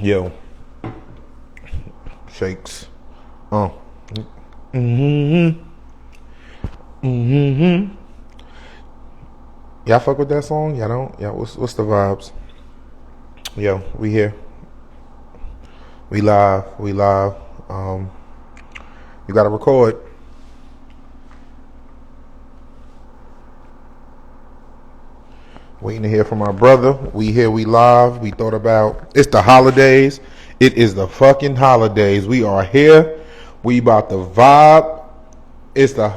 Yo, Shakes. Oh. Mm-hmm. Mm-hmm. Y'all fuck with that song? Y'all don't? Yeah, what's the vibes? Yo, we here. We live. We live. You gotta record. Waiting to hear from our brother. We here, we live. We thought about it's the holidays. It is the fucking holidays. We are here. We about to vibe. It's the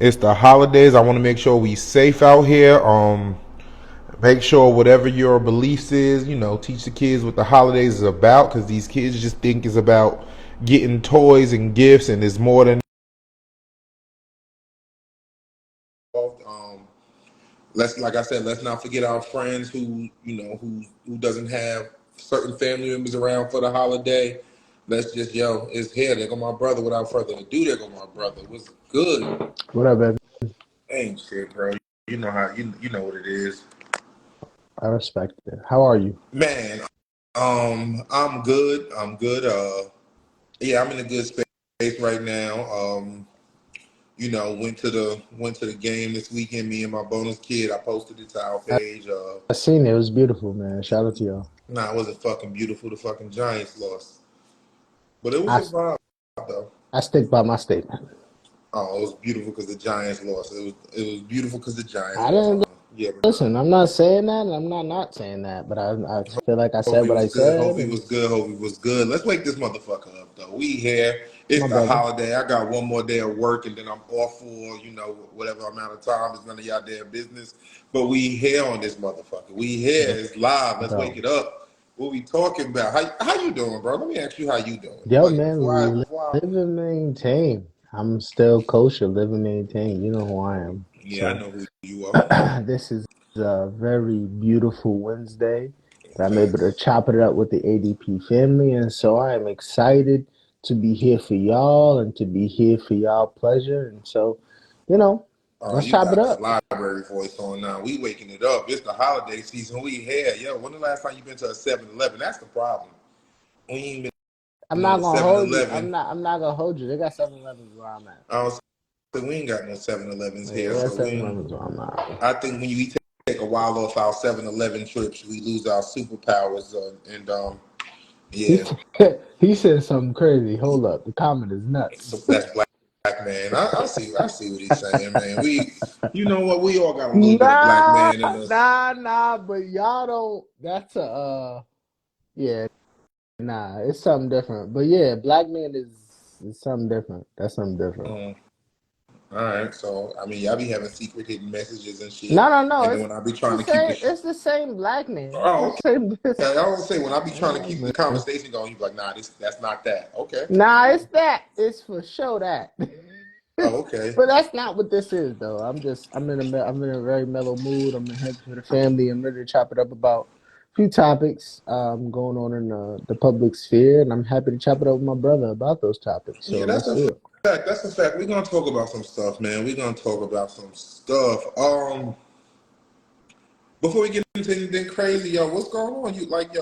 it's the holidays. I want to make sure we safe out here. Make sure whatever your beliefs is, teach the kids what the holidays is about, because these kids just think it's about getting toys and gifts, and it's more than. Let's, like I said, let's not forget our friends who doesn't have certain family members around for the holiday. Let's just it's here. There go my brother. Without further ado, there go my brother. What's good? What up, baby? Ain't shit, bro. You know how you know what it is, I respect it. How are you? man. I'm good. I'm good. Yeah, I'm in a good space right now. Went to the game this weekend. Me and my bonus kid. I posted it to our I, page. I seen it. It was beautiful, man. Shout out to y'all. Nah, it wasn't fucking beautiful. The fucking Giants lost, but it was I, a vibe though. I stick by my statement. Oh, it was beautiful because the Giants lost. It was beautiful because the Giants I lost. didn't Yeah, but nah. listen. I'm not saying that, and I'm not saying that. But I feel like I Hope said he what was I good. said, Hope he and was good. Hope he was good. Let's wake this motherfucker up though. We here. my It's the brother. holiday. I got one more day of work and then I'm off for whatever amount of time. It's none of y'all damn business. But we here on this motherfucker. We here. Let's It's live. Let's wake go. it up. What we talking about? How you doing, bro? Let me ask you how you doing. Yo, Like man, live and maintain. I'm still kosher. Live and maintain. You know who I am. yeah, I So know who you are. this is a very beautiful Wednesday that I'm able to Facts. chop it up with the ADP family. And so I am excited to be here for y'all and to be here for y'all pleasure. And so, you know, Oh, let's you chop it got that up. library voice on now. We waking it up. It's the holiday season. We here. Yo, when the last time you been to a 7-Eleven? That's the problem. We ain't I'm been in not the gonna Seven hold you. I'm Eleven. not I'm not gonna hold you. They got 7-Elevens where I'm at. I don't say we ain't got no 7-Elevens Yeah, here. they got So 7-Elevens where I'm at. I think when we take a while off our 7-Eleven trips, we lose our superpowers. And He yeah, he said something crazy. Hold up. The comment is nuts. so that's black man. I see what he's saying, man. You know what? We all got a little bit of black Nah, man in us. nah, but y'all don't. That's a yeah, nah, it's something different. But yeah, black man is something different. That's something different. Um, all right, so I mean, y'all be having secret hidden messages and shit, No, and then it's when I be the trying to keep same. the It's the same black man. oh, It's the same. okay. I don't say when I be trying to Black keep the man. conversation going, you be like, nah, that's not that. Okay, Nah, it's that. It's for sure that. oh, okay. But that's not what this is, though. I'm in a very mellow mood. I'm here for the family. I'm ready to chop it up about a few topics going on in the public sphere, and I'm happy to chop it up with my brother about those topics. So Yeah, that's let's a do it. fact. That's a fact. We're gonna talk about some stuff, man. We're gonna talk about some stuff. Before we get into anything crazy, yo, what's going on?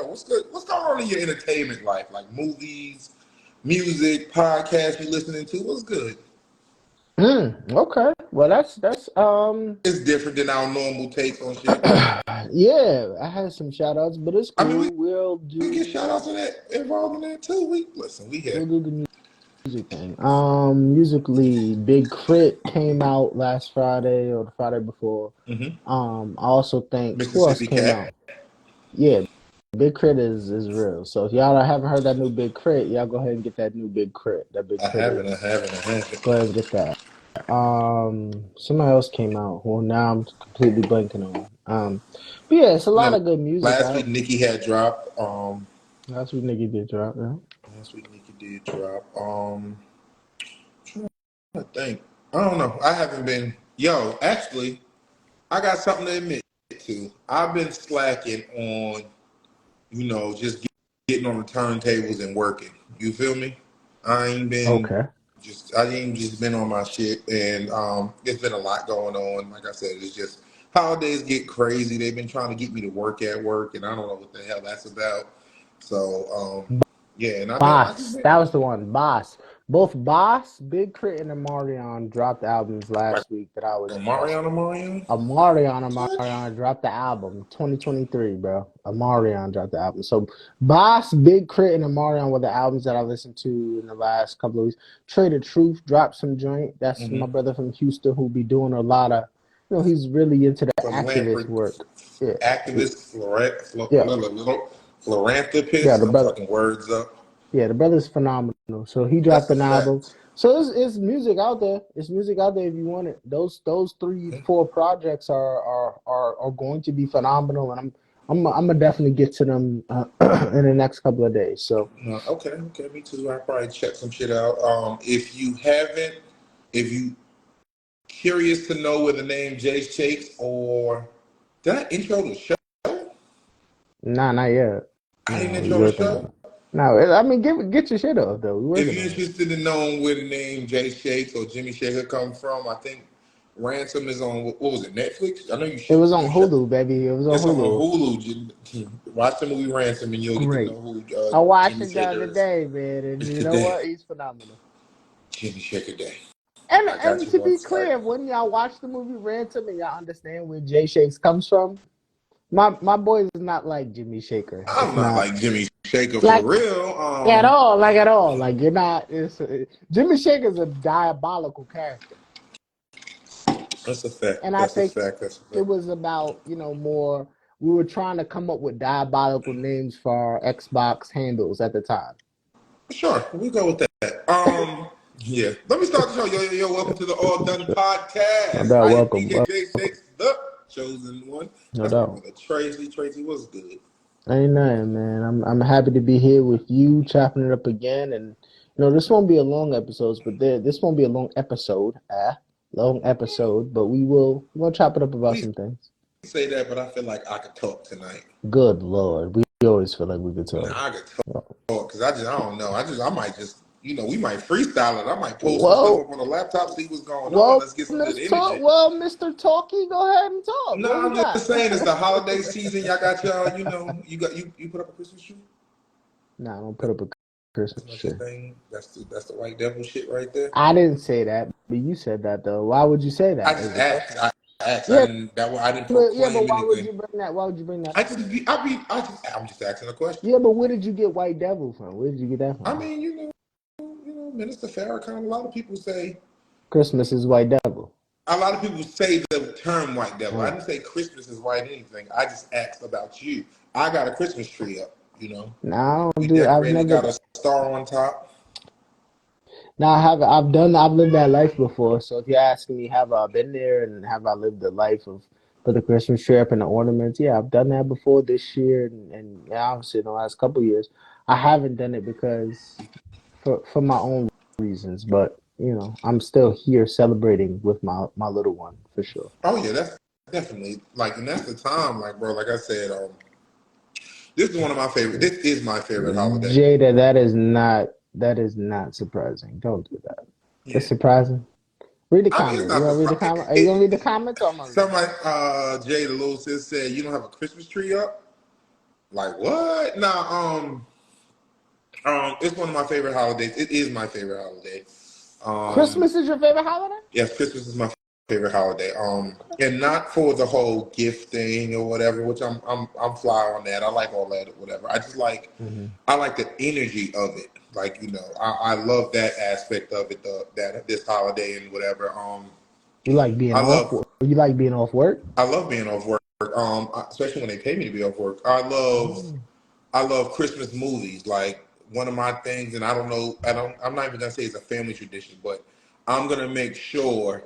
What's good? What's going on in your entertainment life? Like movies, music, podcasts you listening to? What's good? Okay. Well, that's It's different than our normal takes on shit. yeah. I had some shout outs, but it's I mean, cool. we get shout outs in that involved in that too. We here. We'll do the music thing. Musically, Big Crit came out last Friday or the Friday before. Hmm. I also think who else Mississippi came Cat. out? Yeah, Big Crit is real. So if y'all haven't heard that new Big Crit, y'all go ahead and get that new Big Crit. That Big I Crit haven't. I is haven't. I haven't. go ahead and get that. Somebody else came out who now I'm completely blanking on. But yeah, it's a lot No, of good music last week out. Nicki had dropped. Last week nigga did drop, yeah. Last week Nicki did drop. I think. I don't know. I haven't been. Yo, actually, I got something to admit to. I've been slacking on, just getting on the turntables and working. You feel me? I ain't been Okay. I ain't just been on my shit, and it's been a lot going on. Like I said, it's just holidays get crazy. They've been trying to get me to work at work, and I don't know what the hell that's about. So yeah, and I just Boss, been that was the one. Boss. Both Boss, Big Crit, and Amarion dropped albums like last week that I was impressed with. Mariano. Amarion dropped the album 2023, bro. Amarion dropped the album. So Boss, Big Crit, and Amarion were the albums that I listened to in the last couple of weeks. Trader Truth dropped some joint. That's my Mm-hmm. brother from Houston who be doing a lot of, he's really into the activist work. Yeah, Activist, yeah, yeah. philanthropist. The I'm brother, fucking words up. yeah, the brother's phenomenal. So he That's dropped a an album. fact. So it's music out there. It's music out there if you want it. Those three, four projects are going to be phenomenal, and I'm gonna definitely get to them in the next couple of days. So Okay, me too. I probably check some shit out. If you haven't, if you curious to know where the name Jay Shakes or did I intro the show? nah, not yet. I didn't No, we intro the working on show. it. No, I mean get your shit off though. We If working you're on it. interested in knowing where the name Jay Shakes or Jimmy Shaker comes from, I think Ransom is on what was it, Netflix? I know you It was you on shut. Hulu, baby. It was on It's on Hulu. Hulu. Watch the movie Ransom and you'll get to Great. know who I watched Jimmy it the other Shaker is. day, man, and It's you know today. what? He's phenomenal. Jimmy Shaker Day. And I got and you to one be side. clear, when y'all watch the movie Ransom and y'all understand where Jay Shakes comes from, my boy is not like Jimmy Shaker. I'm It's not not like Jimmy Shaker for like real. at all. Like you're not. Jimmy Shaker's a diabolical character, That's a fact. and I That's a think fact. That's a it fact. was about more. We were trying to come up with diabolical names for our Xbox handles at the time. Sure, we go with that. Yeah. Let me start the show. Yo. Welcome to the All Done No Podcast. doubt, I am welcome, DJ J welcome. Shakes, the chosen one. No That's my doubt. brother Tracy. Tracy, what's good? Ain't nothing, man. I'm happy to be here with you, chopping it up again. And this won't be a long episode, but this won't be a long episode. But we'll chop it up about We some things. say that, but I feel like I could talk tonight. Good Lord, we always feel like we could Nah, talk. I could talk because I don't know. I might just we might freestyle it. I might pull some stuff Well, up on the laptop, see what's going on. well, Let's get some good let's talk. energy. Well, Mr. Talkie, go ahead and talk. No, What we I'm just got? saying it's the holiday season. Y'all got y'all. You put up a Christmas tree. Nah, I don't put up a Christmas That's not your tree. thing. That's the white devil shit right there. I didn't say that, but you said that though. Why would you say I that? just Is the asked. question? I asked. I Yeah, didn't. I didn't but proclaim why would anything. you bring that? Why would you bring that I up? just. Be, I be. I just. I'm just asking a question. Yeah, but where did you get White Devil from? Where did you get that I from? mean, Minister Farrakhan. A lot of people say. Christmas is White Devil. A lot of people say the term white devil. I Mm. didn't say Christmas is white anything. I just asked about you. I got a Christmas tree up. No, I We don't do. I've decorated. never. Got a star on top. No, I have. I've done. I've lived that life before. So if you're asking me, have I been there and have I lived the life of for the Christmas tree up and the ornaments? Yeah, I've done that before this year and obviously in the last couple of years. I haven't done it because for my own reasons, but I'm still here celebrating with my little one for sure. Oh yeah, that's definitely like, and that's the time. Like, bro, like I said, this is one of my favorite. This is my favorite holiday. Jada, that is not surprising. Don't do that. It's Yeah, surprising. Read the I mean it's comments. You not gonna read the surprising. comment? Are you gonna read the comments or am I reading Somebody, Jay the little sis said, "You don't have a Christmas tree up." Like what? Nah, it's one of my favorite holidays. It is my favorite holiday. Um, Christmas is your favorite holiday? yes, Christmas is my favorite holiday. And not for the whole gift thing or whatever, which I'm fly on that. I like all that or whatever. Mm-hmm. I like the energy of it. Like I love that aspect of it. That this holiday and whatever. You like being I off? love You like being off work? I love being off work. Especially when they pay me to be off work. Oh. I love Christmas movies. Like one of my things, and I don't know. I'm not even gonna say it's a family tradition, but I'm gonna make sure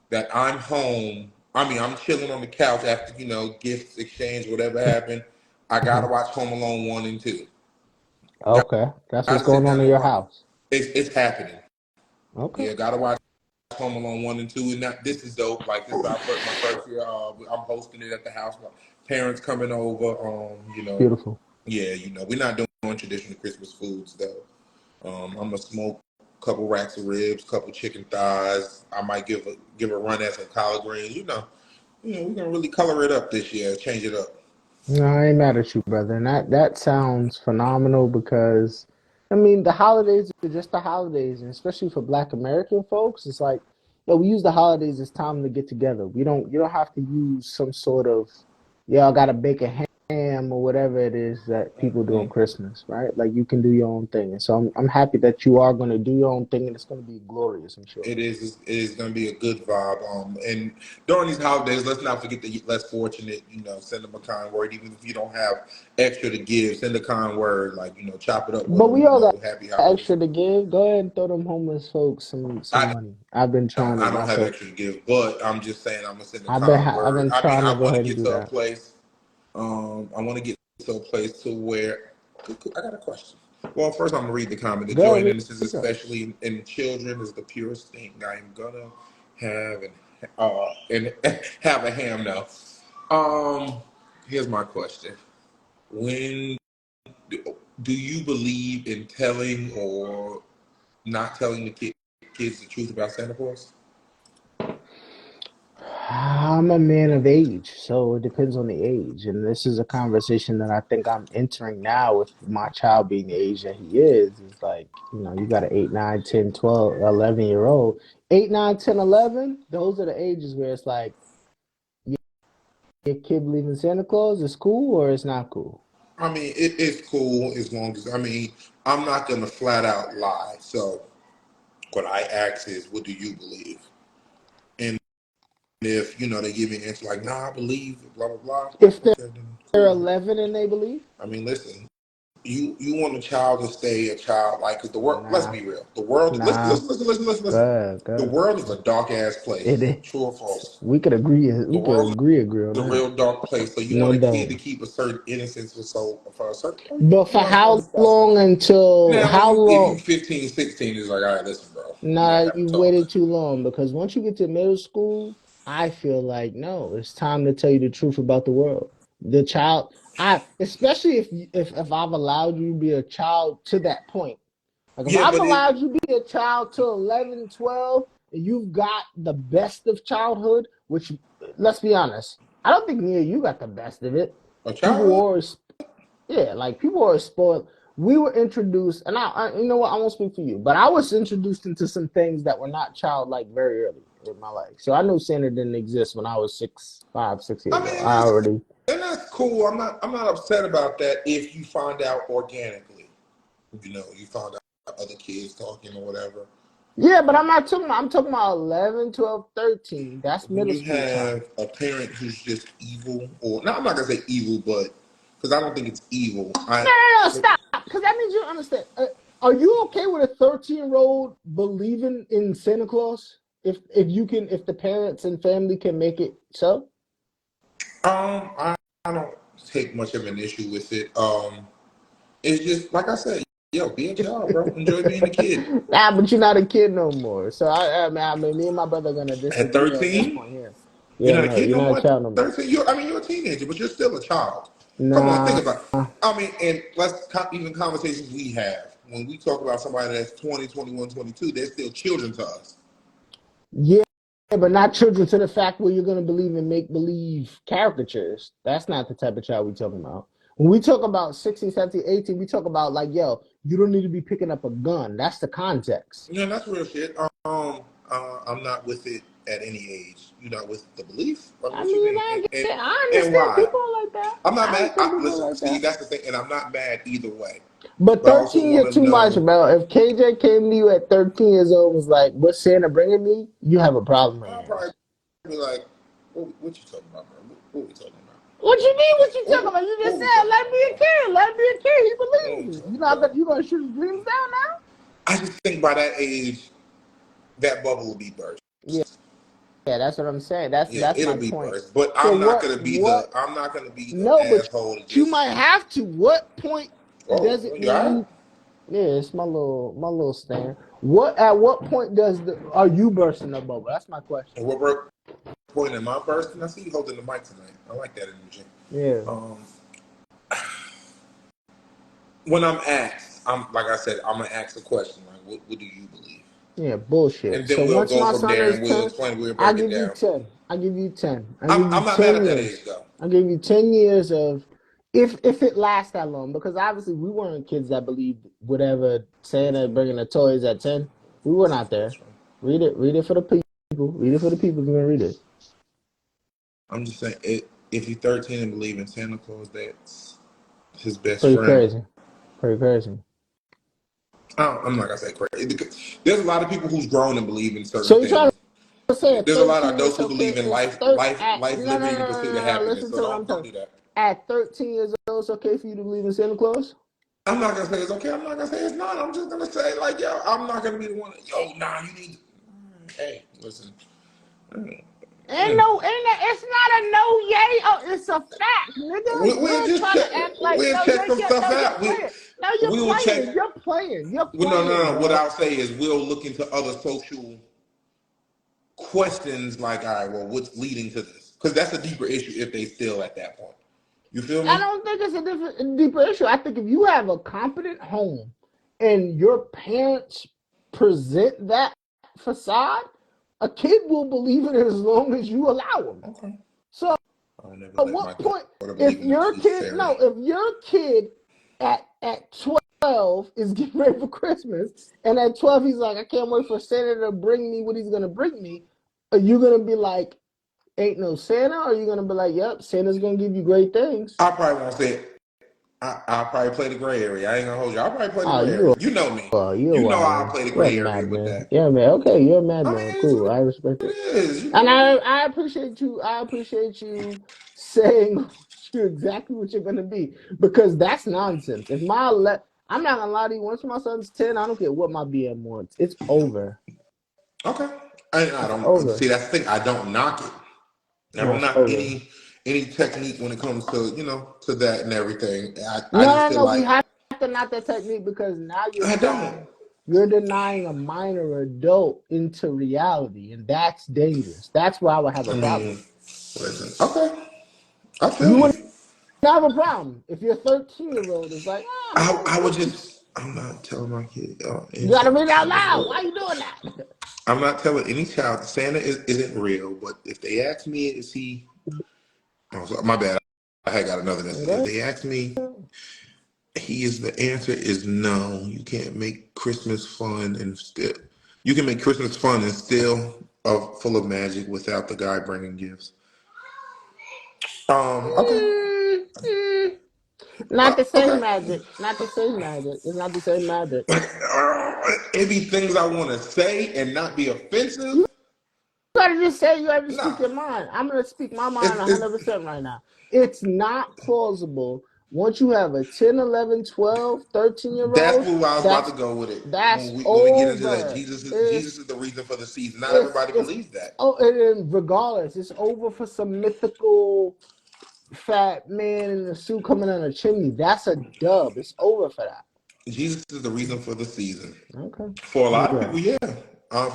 that I'm home. I mean, I'm chilling on the couch after gifts exchange, whatever happened. I gotta Mhm. watch Home Alone 1 and 2. Okay, that's what's Gotta sit going on down in and your watch. house. It's happening. Okay. Yeah, gotta watch Home Alone 1 and 2, and this is dope. Like this is my first year. I'm hosting it at the house. My parents coming over. Beautiful. Yeah, we're not doing traditional Christmas foods though. I'm gonna smoke a couple racks of ribs, couple chicken thighs. I might give a run at some collard greens. We're gonna really color it up this year, change it up. No, I ain't mad at you, brother. And that sounds phenomenal because, I mean, the holidays are just the holidays, and especially for Black American folks, it's like, we use the holidays as time to get together. You don't have to use some sort of, I gotta bake a ham or whatever it is that people do on Mhm. Christmas, right? Like you can do your own thing, and so I'm happy that you are gonna do your own thing, and it's gonna be glorious, I'm sure. It is going to be a good vibe. And during these holidays, let's not forget the less fortunate. Send them a kind word, even if you don't have extra to give. Send a kind word, like chop it up with But them. we all got Happy holidays. extra to give. Go ahead and throw them homeless folks some I money. I've been trying to I don't have myself. extra to give, but I'm just saying I'm gonna send a kind I've word. been I mean, trying to I go want to ahead and get do to a that. place. I want to get to a place to where I got a question. Well, first I'm gonna read the comment. The Go joy ahead, and innocence, read up. especially in children, is the purest thing I am gonna have and have a ham now. Here's my question: When do you believe in telling or not telling the kids the truth about Santa Claus? I'm a man of age, so it depends on the age. And this is a conversation that I think I'm entering now with my child being the age that he is. Is like, you got an 8, 9, 10, 12, 11 year old. 8, 9, 10, 11, those are the ages where it's like, your kid believe in Santa Claus is cool or it's not cool. I mean, it's cool as long as I'm not gonna flat out lie. So what I ask is, what do you believe? And if they give me an answer like, "Nah, I believe," blah blah blah. If Okay, then they're cool. 11 and they believe, I mean, listen, you want a child to stay a child, like, because the world. Let's nah, be real. The world. Listen, nah, listen, listen, listen, listen, listen. good, The good. world is a dark ass It place. is. True or false? We could agree. The We could world agree on is a that. real dark place. So you No want a kid to doubt. keep a certain innocence for a certain. But for It's how understandable. long until Now, when how you long? 15, 16, it's like, all right, listen, bro, we gotta Nah, have a you talk. waited too long because once you get to middle school, I feel like no, it's time to tell you the truth about the world. The child, I especially if I've allowed you to be a child to that point. Like if Yeah, I've but it allowed you to be a child till 11, 12, and you've got the best of childhood, which let's be honest, I don't think me or you got the best of it. a People were childhood. always, yeah, like people were spoiled. We were introduced, and you know what, I won't speak for you, but I was introduced into some things that were not childlike very early in my life. So I knew Santa didn't exist when I was 6 years I old. mean, I already, and that's cool. I'm not upset about that if you find out organically. You found out other kids talking or whatever. yeah, but I'm not talking about, I'm talking about 11, 12, 13. That's When middle you school time. have a parent who's just evil, or no, I'm not gonna say evil, but because I don't think it's evil. No, no, no, stop. Because that means you don't understand. Are you okay with a 13-year-old believing in Santa Claus? If the parents and family can make it so? I don't take much of an issue with it. It's just like I said, yo, be a child, bro. Enjoy being a kid. Nah, but you're not a kid no more. So I mean, me and my brother are gonna At disagree on this 13, point here. you're Yeah, not a no, kid you're no not a more. child no more. 13, you're a teenager, but you're still a child. Come on, think Nah. about it. I mean, and even conversations we have when we talk about somebody that's 20, 21, 22, they're still children to us. Yeah, but not children to the fact where you're gonna believe in make believe caricatures. That's not the type of child we talking about. When we talk about 16, 17, 18, we talk about like, yo, you don't need to be picking up a gun. That's the context. Yeah, that's real shit. I'm not with it at any age. You're not with the belief. I mean, I what you mean, mean? I And understand why? people are like that. I'm not I mad. understand people are Listen, like see, that. that's the thing, and I'm not mad either way. But But I also 13, want you're to too much, know. bro. If KJ came to you at 13 years old and was like, what's Santa bringing me? You have a problem on I'll your probably hands. be like, what you talking about, bro? What we talking about? What you mean? What you talking about? You just What we said, talking let him about, be a bro? kid. Let him be a kid. He What we believes. talking about? You gonna shoot his dreams down I just think by that age, that bubble will be burst. now? Yeah, that's what I'm saying. Yeah, That's it'll my be point. burst. But So what I'm not gonna be the no, but asshole to you just. might have to. What point Oh, does it you all right? need yeah, it's my little stand. What point are you bursting the bubble? That's my question. And what point am I bursting? I see you holding the mic tonight. I like that energy. Yeah. Um, when I'm asked, I'm like I said, I'm gonna ask a question like, what do you believe? Yeah, bullshit. And So then we'll once go my from son there is and we'll 10, explain, we'll I break it give you down. 10. I give you 10. I give you I'm not mad 10 at that age years. though. I give you 10 years of if it lasts that long, because obviously we weren't kids that believed whatever Santa bringing the toys at 10. We were not there. Read it for the people. Read it for the people. You're gonna read it. I'm just saying, if you're 13 and believe in Santa Claus, that's his best Pretty friend. crazy. Pretty crazy. I'm not gonna say crazy. There's a lot of people who's grown and believe in certain So you trying things. to say at There's a lot of 13 adults it's who okay? believe in It's life, no, no, liberty, no, and the no, pursuit of no, no. happiness. Listen So to what I'm don't telling do you. that. At 13 years old, it's okay for you to believe in Santa Claus? I'm not gonna say it's okay. I'm not gonna say it's not. I'm just gonna say like, yo, I'm not gonna be the one. Nah, you need. Hey, listen. It's not a no yay. Oh, it's a fact, nigga. We'll You're just trying check. to act like We'll check some stuff you're out. playing. No, you're We will check. playing. You're playing. You're Well, no, no, playing, no. What bro. I'll say is we'll look into other social questions like, all right, well, what's leading to this? Because that's a deeper issue if they still at that point. You feel I me? don't think it's a deeper issue. I think if you have a competent home and your parents present that facade, a kid will believe it as long as you allow them. Okay. So I'll never at let my what point, daughter if believe in the your tooth kid, fairy. no, if your kid at 12 is getting ready for Christmas, and at 12 he's like, I can't wait for Santa to bring me what he's gonna bring me, are you gonna be like, ain't no Santa? Or are you gonna be like, yep, Santa's gonna give you great things? I probably won't say it. I'll probably play the gray area. I ain't gonna hold you. I'll probably play the Oh, gray area. You know me. you're a You know wild I'll man. play the You're a gray area with madman. that. You're a man. Okay, you're a I mean, madman. it's Cool. I respect what it. it is. You And know. I appreciate you. I appreciate you saying you exactly what you're gonna be, because that's nonsense. I'm not gonna lie to you. Once my son's 10, I don't care what my BM wants. It's over. Okay. I It's don't over. see that's the thing. I don't knock it. I No, don't it's knock over. any technique when it comes to to that and everything. I No, just no, feel no. We like have to knock that technique, because now I don't. you're denying a minor adult into reality, and that's dangerous. That's where I would have a I problem. mean, listen. Okay, I feel You you. wouldn't have a problem if your 13-year-old is like, ah, man, I would just. I'm not telling my kid. you gotta read it out Santa's loud. Why real. are you doing that? I'm not telling any child Santa isn't real. But if they ask me, is he? Oh, my bad. I had got another message. If Okay. they ask me, he is the answer is no. You can't make Christmas fun and still. You can make Christmas fun and still full of magic without the guy bringing gifts. Okay. Mm, mm. Not the same Okay. magic. Not the same magic. It's not the same magic. It be things I want to say and not be offensive. You gotta just say, you have to speak Nah, your mind. I'm gonna speak my mind it's 100% right now. It's not plausible once you have a 10, 11, 12, 13 year that's old. where I was about to go with it. That's When we get into that, over. Jesus is the reason for the season. Not everybody It's believes that. oh, and regardless, it's over for some mythical fat man in a suit coming down a chimney. That's a dub. It's over for that. Jesus is the reason for the season. Okay. For a lot of Okay. people, yeah.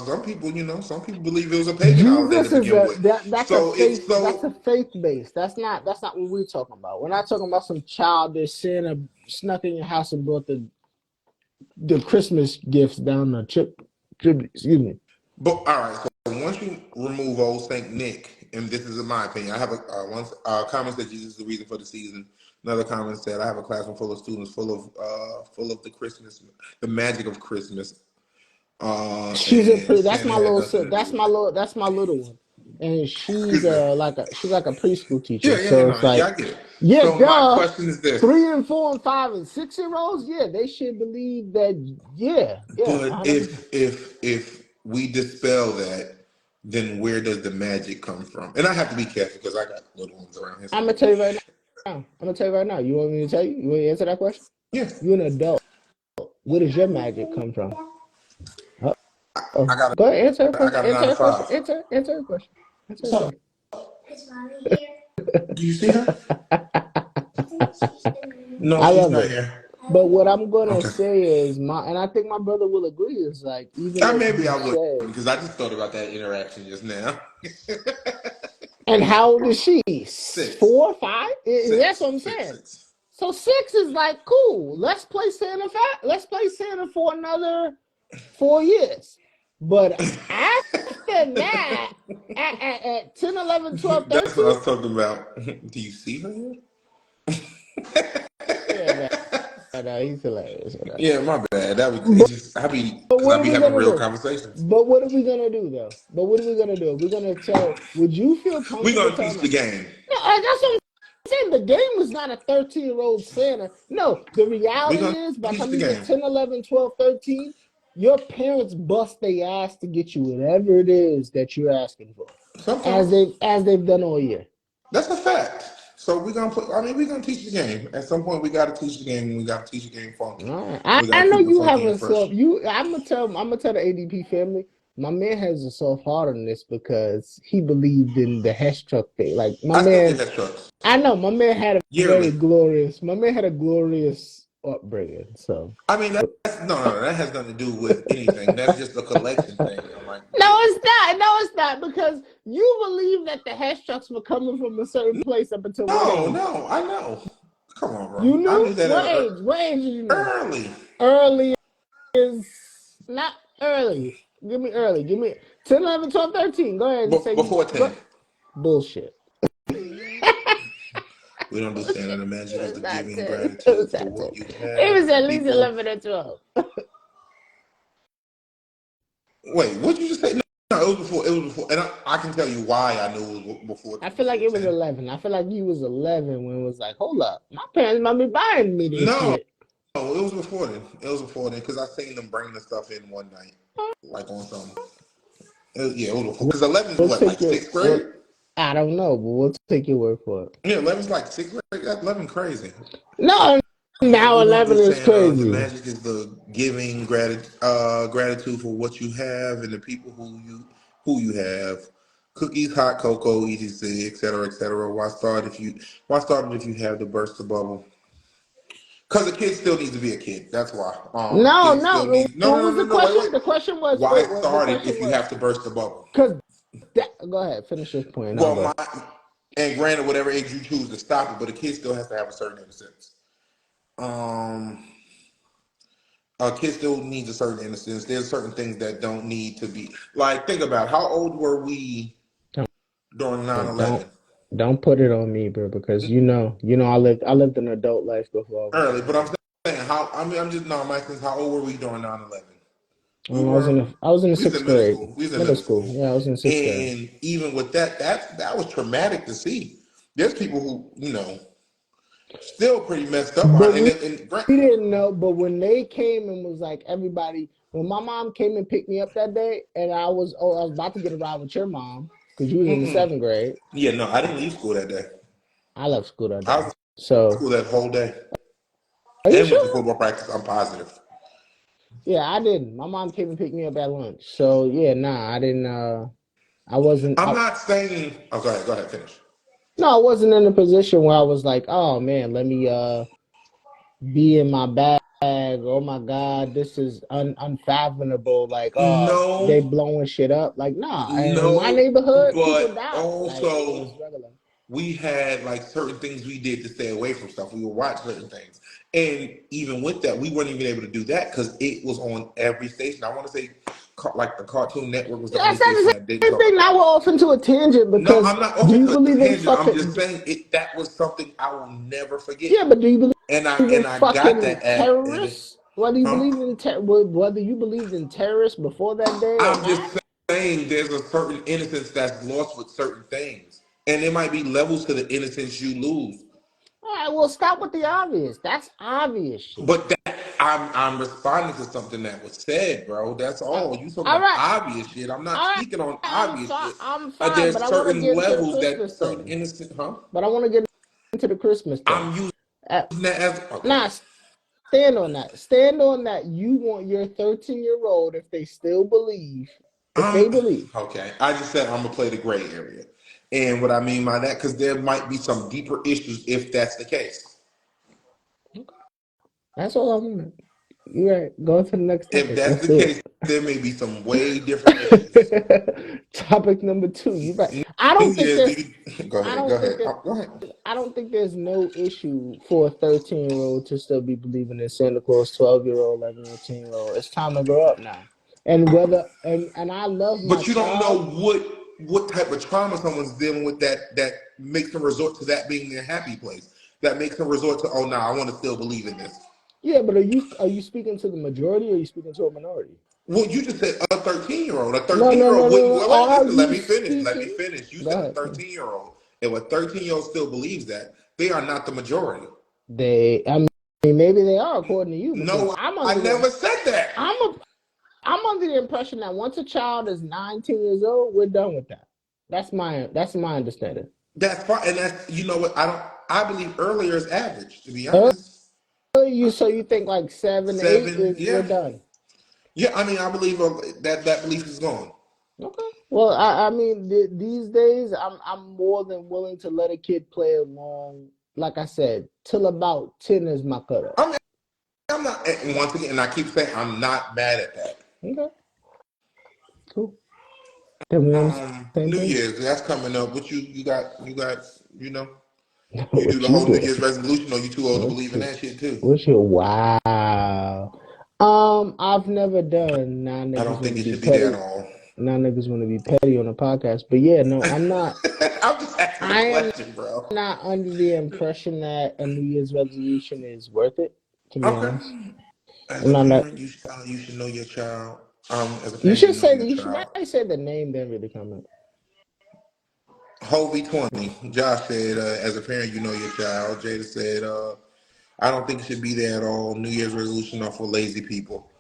Some people, some people believe it was a pagan holiday to Jesus is begin with. So it's that's a faith base. That's not what we're talking about. We're not talking about some childish Santa snuck in your house and brought the Christmas gifts down the chimney. Excuse me. But all right, so once you remove old Saint Nick, and this is in my opinion, I have a comment that Jesus is the reason for the season. Another comment said I have a classroom full of students full of the Christmas, the magic of Christmas, and That's Santa my had little nothing to do with it. that's my little one, and she's Excuse me. she's like a preschool teacher. Yeah, yeah, yeah, So no, it's yeah, like, I get it. yeah, So my duh. question is this: 3 and 4 and 5 and 6 year olds, yeah, they should believe that. Yeah, yeah, but 100%. if we dispel that, then where does the magic come from? And I have to be careful because I got little ones around here. So I'm gonna tell you right now. I'm gonna tell you right now. You want me to tell you? You want me to answer that question? yeah, You're an adult. Where does your magic come from? I Oh, got go ahead. Answer a I question. got a nine Answer to a question. five. Answer a question. Answer a So question. do you see her? No, I she's love not it. here. But what I'm gonna Okay. say is and I think my brother will agree, is like, even if Maybe you I would say, because I just thought about that interaction just now. and how old is she? Six, 4 or 5? That's six, what I'm six, saying. six. So 6 is like, cool. Let's play Santa for another 4 years. But after that, at 10, 11, 12, That's what I 13, was talking about. Do you see her here? Yeah, man. No, he's hilarious. Yeah, my bad. That was it. Just I be But because what I are be we having gonna real do? conversations. But what are we gonna do though? But what are we gonna do? We're gonna tell. Would you feel We comfortable gonna telling teach the them? game. No, that's what I'm saying. The game is not a 13-year-old Santa. No, the We reality gonna is by the teach time the you get game. 10, 11, 12, 13, your parents bust their ass to get you whatever it is that you're asking for, Sometimes as they've done all year. that's a fact. So we gonna put. I mean, we gonna teach the game. At some point, we gotta teach the game, and we gotta teach the game funky. All right. I, We I gotta know keep it you funky have and a fresh. soft you I'm gonna tell the ADP family. My man has a soft heart on this because he believed in the Hesh truck thing. Like my I still get man, head trucks I know my man had a yearly. glorious upbringing. So I mean, that's no, that has nothing to do with anything. That's just a collection thing. I'm like, no, it's not. No, it's not because you believe that the Hesh trucks were coming from a certain place up until what no, age? no, I know. Come on, You bro. I knew knew that what age? What age did you know? early. Early is not early. Give me early. Give me 10, 11, 12, 13. Go ahead and say you Before 10. go. Bullshit. We don't do Santa. The magic is It the was not giving 10. It gratitude was for not 10. what you It have was and the at least people. 11 or 12. Wait, what did you just say? No, it was before. It was before, and I can tell you why I knew it was before I feel like before it was 10. 11. I feel like you was 11 when it was like, hold up. My parents might be buying me this No, shit. no, it was before then. It was before then because I seen them bring the stuff in one night, like on some. Yeah, it was before. Because 11 is We'll what, take like your, sixth well, grade? I don't know, but we'll take your word for it. Yeah, 11's like sixth grade. That's 11 crazy. No, Yeah, now we don't do 11 is Santa. The crazy. magic is the giving gratitude for what you have and the people who you have. Cookies, hot cocoa, etc., etc., etc. Why start it if you have to burst the bubble? Because a kid still needs to be a kid. That's why. No, Kids still no. need. No, What no, no, was no, the no. Wait, question? wait. The question was, Why wait, the start it question if you was, have to burst the bubble? because go ahead, finish this point and I'll Well, go. and granted, whatever age you choose to stop it, but a kid still has to have a certain innocence. Um, a kid still needs a certain innocence. There's certain things that don't need to be like. Think about how old were we during Don't 9/11? don't don't put it on me, bro, because I lived an adult life before I was Early, born, but I'm bro. saying how. I mean, I'm just no. I'm asking how old were we during 9/11? We I was in were. the We was sixth in middle grade, school. We was in middle middle school. school, Yeah, I was in sixth grade. and even with that was traumatic to see. There's people who still pretty messed up But behind. we And we didn't know. But when they came and was like everybody, when my mom came and picked me up that day, and I was about to get a ride with your mom because you was in the mm-mm. seventh grade. Yeah, no, I didn't leave school that day. I left school that I day. was in So school that whole day are you and went to sure? football practice. I'm positive. Yeah, I didn't. My mom came and picked me up at lunch. So yeah, nah, I didn't. I wasn't. I'm not saying. Oh, go ahead, finish. No, I wasn't in a position where I was like, oh man, let me be in my bag. Oh my God, this is unfathomable. Like, oh, they No, blowing shit up. Like, nah. In my no, neighborhood, people but died. Like, it was also regular. we had like certain things we did to stay away from stuff. We would watch certain things, and even with that, we weren't even able to do that because it was on every station. I want to say, like the Cartoon Network was the Yeah, I only said station the that didn't same talk thing. Now about we're it. off into a tangent No, because I'm not do off you into a believe in tangent. I'm just fucking? saying that was something I will never forget, Yeah, but do you and I believe in and I got fucking that at it, terrorists? Whether you huh? believe in whether you believed in terrorists before that day or I'm not. just saying there's a certain innocence that's lost with certain things. And there might be levels to the innocence you lose. All right, well, stop with the obvious. That's obvious shit. But that I'm responding to something that was said, bro. That's all. You talking All about right, obvious shit. I'm not all right. speaking on I'm obvious fine. shit. I'm fine, but There's I want to certain get into the levels that Christmas certain thing. innocent, huh? But I want to get into the Christmas thing. I'm using Uh, that as okay. nah, stand on that. Stand on that. You want your 13-year-old, if they still believe, if they Um believe. okay. I just said I'm gonna play the gray area. And what I mean by that, because there might be some deeper issues if that's the case. That's all I want. You right. Go to the next If topic. that's Let's the do case, there may be some way different issues. it. Topic number two. You right. I New don't think Year's there's. Eve. Go I ahead. Go don't think ahead. there's. Go ahead. I don't think there's no issue for a 13-year-old to still be believing in Santa Claus, 12-year-old, 11 or 10-year-old. It's time to grow up now. And I love my But you don't know child. what type of trauma someone's dealing with that makes them resort to that being their happy place. that makes them resort to, oh, nah, I want to still believe in this. Yeah, but are you speaking to the majority or are you speaking to a minority? Well, you just said a 13-year-old. A No, no, 13-year-old no, no, wouldn't. no. Wait, Are listen. Let you me finish. Let me speaking? finish. You Go said a ahead. 13-year-old. If a 13-year-old still believes that, they are not the majority. I mean, maybe they are according to you because No, I never said that. I'm a, I'm under the impression that once a child is 19 years old, we're done with that. That's my understanding. That's fine, and that's you know what I don't. I believe earlier is average. To be Early, honest, so you think like 7, 8 7. is we're Yeah, done? yeah. I mean, I believe that belief is gone. Okay. Well, I mean, these days, I'm more than willing to let a kid play along. Like I said, till about 10 is my cutoff. I mean, I'm not. And once again, and I keep saying I'm not mad at that. Okay. Cool. Then we on the same New page. Year's that's coming up. What you got? You know, you do the What you whole New doing? Year's resolution, or you too old to What believe in you? that shit too? What you? Wow. I've never done. Now I niggas don't want think to it be should be there at petty. all. Now niggas want to be petty on the podcast. But yeah, no, I'm not. I'm just asking a I am question, bro. not under the impression that a New Year's resolution is worth it. To be Okay. honest, As I'm a not. parent, you should know your child. As a You parent, you should know say your that. You should child. probably say the name, then really comment. Hovey 20. Josh said, as a parent, you know your child. Jada said, I don't think it should be there at all. New Year's resolution are for lazy people.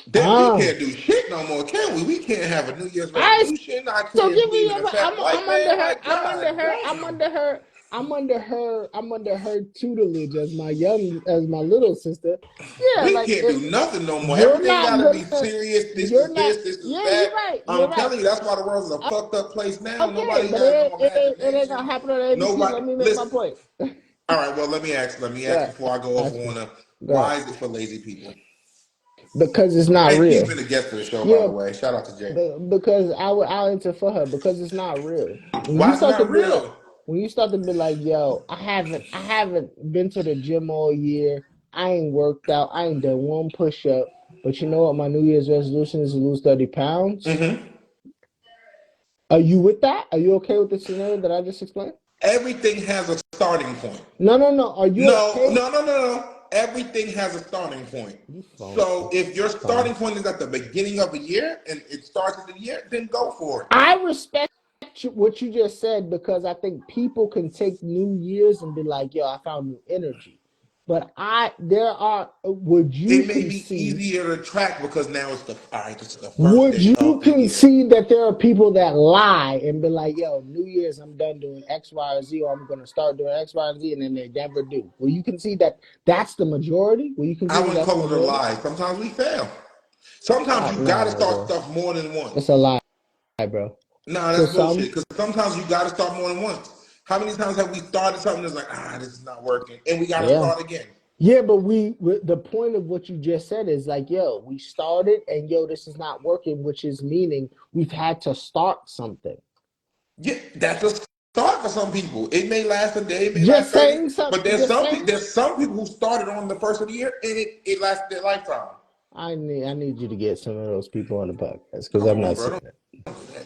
Then we Um, can't do shit no more, can we? We can't have a New Year's I resolution. I so can't give me believe in your. a fat white I'm under man. her. Like, I'm under God her. I'm damn. under her. I'm under her tutelage as my little sister. Yeah, We like can't do nothing no more. you're Everything not got to be gonna. serious. This You're is not. this. This is Yeah, that. you're right. You're I'm right. telling you, that's why the world is a fucked up place now. Okay, Nobody but has no it ain't gonna imagination. happen on ABC. Nobody. Let me make my Listen. point. All right. Well, let me ask. Let me Go ask ahead. before I go off Ask me. on a. Go ahead. Why is it for lazy people? Because it's not And she's real. been a guest of the show, by Yeah, the way. Shout out to Jay. because I'll answer for her because it's not real. When you Why is it start to not be like, real? yo, I haven't been to the gym all year. I ain't worked out. I ain't done one push up. But you know what? My New Year's resolution is to lose 30 pounds. Mm-hmm. Are you with that? Are you okay with the scenario that I just explained? Everything has a starting point. No, no, no. Are you No, okay? no, no, no, no. Everything has a starting point. You phony. So if your You phony. starting point is at the beginning of the year and it starts at the year, then go for it. I respect what you just said because I think people can take New Year's and be like, "Yo, I found new energy." But would you It may be concede? easier to track because now it's the all right. This is the first Would day you of the year. concede that there are people that lie and be like, "Yo, New Year's, I'm done doing X, Y, or Z, or I'm going to start doing X, Y, and Z," and then they never do? Will you concede that that's the majority? Will you I concede that wouldn't that's the call it a majority? lie. Sometimes we fail. Sometimes you got to No, start bro, stuff more than it's once. a lie, bro. No, To that's bullshit. some, Because sometimes you got to start more than once. How many times have we started something that's like, this is not working, and we got to yeah. start again? Yeah, but the point of what you just said is like, yo, we started and yo, this is not working, which is meaning we've had to start something. Yeah, that's a start for some people. It may last a day, it may last Just 30, saying but something. Just saying. there's some people who started on the first of the year and it lasted their lifetime. I need you to get some of those people on the podcast because Come I'm on, not bro. seeing it.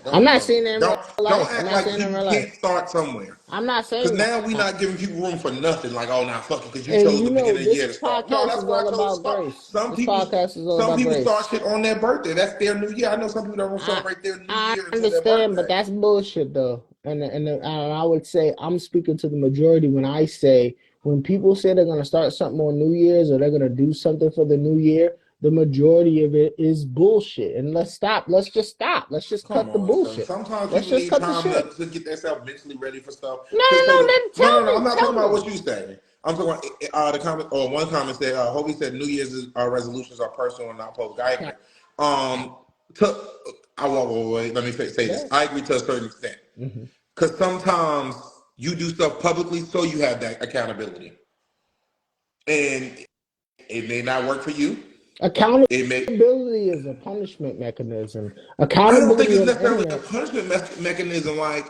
I'm Don't not don't seeing it in real don't life. I'm act not like seeing it you in real life. can't start somewhere. I'm not Because saying now we're that. not giving people room for nothing. Like, oh, now fuck it, because you And chose you the know, beginning of the this year to start. No, podcast that's is what all I chose to about start. grace. This podcast is all Some about people start grace. shit on their birthday. That's their new year. I know some people don't I celebrate their new I year until their understand, but birthday. that's bullshit though. And I would say I'm speaking to the majority when I say when people say they're gonna start something on New Year's or they're gonna do something for the new year, the majority of it is bullshit. And let's stop. Let's just stop. Let's just Come cut the on, son. bullshit. Sometimes Let's people just need cut the time shit. to get themselves mentally ready for stuff. No, Cause no, so no. the, Then no, no, tell no. me. I'm not talking Tell about me. what you say. I'm talking about the comment or one comment said, Hobie said New Year's resolutions are personal and not public. I agree. Okay. Um, to, I won't wait. Let me say this. Good. I agree to a certain extent. Mm-hmm. Because sometimes you do stuff publicly so you have that accountability, and it may not work for you. It may. Accountability is a punishment mechanism. I don't think Accountability it's on the necessarily a internet. punishment mechanism. Like,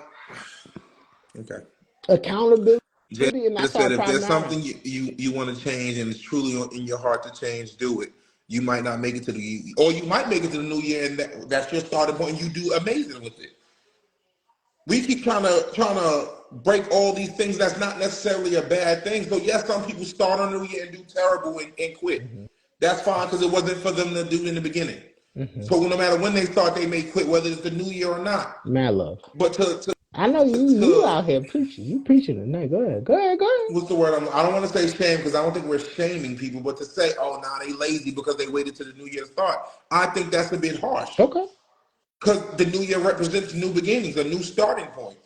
okay. Accountability, Jada and that's our said, if prime there's now. something you want to change and it's truly in your heart to change, do it. You might not make it to the, or you might make it to the new year, and that's your starting point. And you do amazing with it. We keep trying to. break all these things. That's not necessarily a bad thing. So yes, some people start on New Year and do terrible and quit. Mm-hmm. That's fine because it wasn't for them to do in the beginning. Mm-hmm. So no matter when they start, they may quit, whether it's the New Year or not. Mad love. But to I know you to out here preaching. You preaching tonight. Go ahead. Go ahead. Go ahead. what's the word? I don't want to say shame because I don't think we're shaming people, but to say, oh, now they lazy because they waited till the New Year to start, I think that's a bit harsh. Okay. Because the New Year represents new beginnings, a new starting point.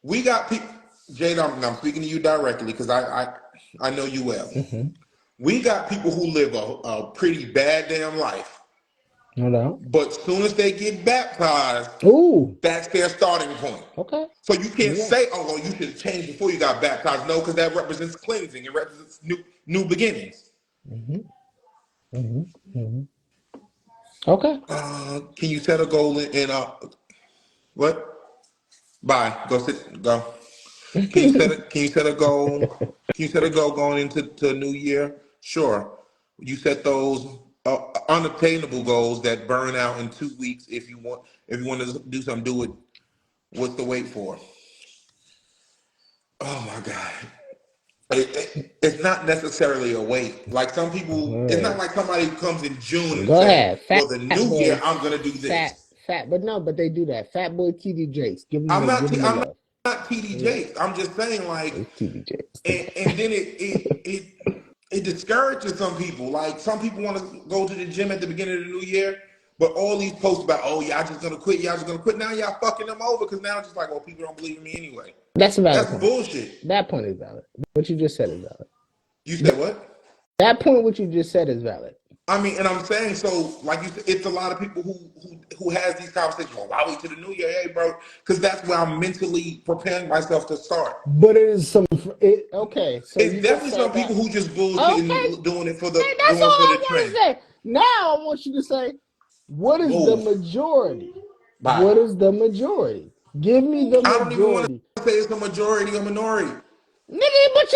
We got people, Jade. I'm speaking to you directly because I know you well. Mm-hmm. We got people who live a pretty bad damn life, No doubt. but as soon as they get baptized, Ooh. that's their starting point. Okay. So you can't Yeah. say, "Oh, well, you should have changed before you got baptized." No, because that represents cleansing. It represents new beginnings. Mm-hmm. Mm-hmm. Mm-hmm. Okay. Can you set a goal in what? Bye. Go sit. Go. Can you set a goal? Can you set a goal going into a new year? Sure. You set those unattainable goals that burn out in 2 weeks. If you want to do something, do it. What's the wait for? Oh my God. It's not necessarily a wait. Like some people, it's not like somebody who comes in June and Go say, ahead. Fat "Well, the new year boy. I'm gonna do Fat. this." But no, but they do that. Fat boy TD Jakes. I'm not. Give him the I'm love. not TD Yeah. Jakes. I'm just saying, like, It's TD Jakes and today. then it discourages some people. Like some people want to go to the gym at the beginning of the new year, but all these posts about, oh, y'all just gonna quit, y'all just gonna quit. Now y'all fucking them over because now it's just like, well, people don't believe in me anyway. That's a valid That's point. bullshit. That point is valid. What you just said is valid. You said what? That point, what you just said, is valid. I mean, and I'm saying, so like you said, it's a lot of people who has these conversations. Well, why wait till the new year, hey, bro? Because that's where I'm mentally preparing myself to start. But it is some. Okay, so It's you just definitely some said that. people who just bullshit Okay, and doing it for that's all going for I the want to trend. say. Now I want you to say, what is the Move. majority? Bye. What is the majority? Give me the I don't even want majority. to say it's a majority or minority. Nigga, but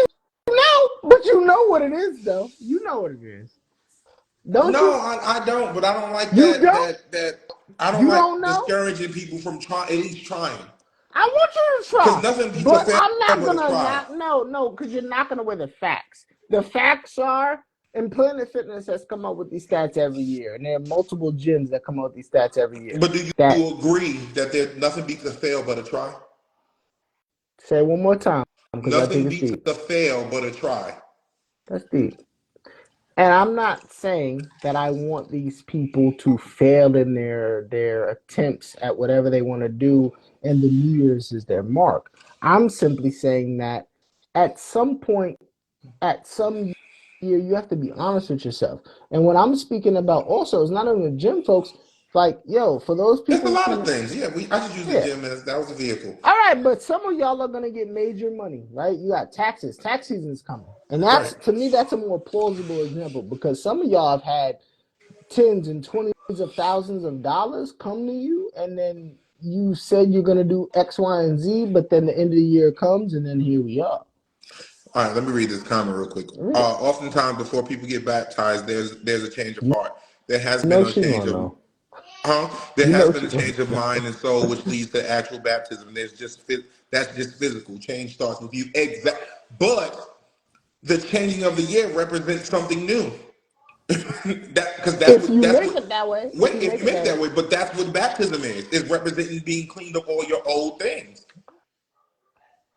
you know what it is, though. You know what it is, don't No, you? I don't, but I don't like You that don't. that I don't You like don't know. discouraging people from at least trying. I want you to Because try, nothing beats a but fail I'm not but a gonna try. not no, because you're not gonna wear the facts. The facts are, and Planet Fitness has come up with these stats every year, and there are multiple gyms that come up with these stats every year. But do That you agree that nothing beats a fail but a try? say it one more time because I think Nothing it's beats deep. a fail but a try. That's deep. And I'm not saying that I want these people to fail in their attempts at whatever they want to do, and the New Year's is their mark. I'm simply saying that at some point, at some year, you have to be honest with yourself. And when I'm speaking about also, it's not only the gym folks. Like, yo, for those It's a people lot of who, things. Yeah, I just use the yeah, gym as that was a vehicle. all right, but some of y'all are gonna get major money, right? You got taxes. Tax season is coming, and Right. that's to me that's a more plausible example because some of y'all have had tens and twenties of thousands of dollars come to you, and then you said you're gonna do X, Y, and Z, but then the end of the year comes, and then here we are. All right, let me read this comment real quick. Read it. Oftentimes, before people get baptized, there's a change of heart. There has been No, a she change gonna of know. There You has know been she a gonna change of know. mind and soul, which leads to actual baptism. That's just physical. Change starts with you. But the changing of the year represents something new. Because If you make it that way, if wait, you if make you it make it that that way. way, but that's what baptism is. It's representing being cleaned up all your old things.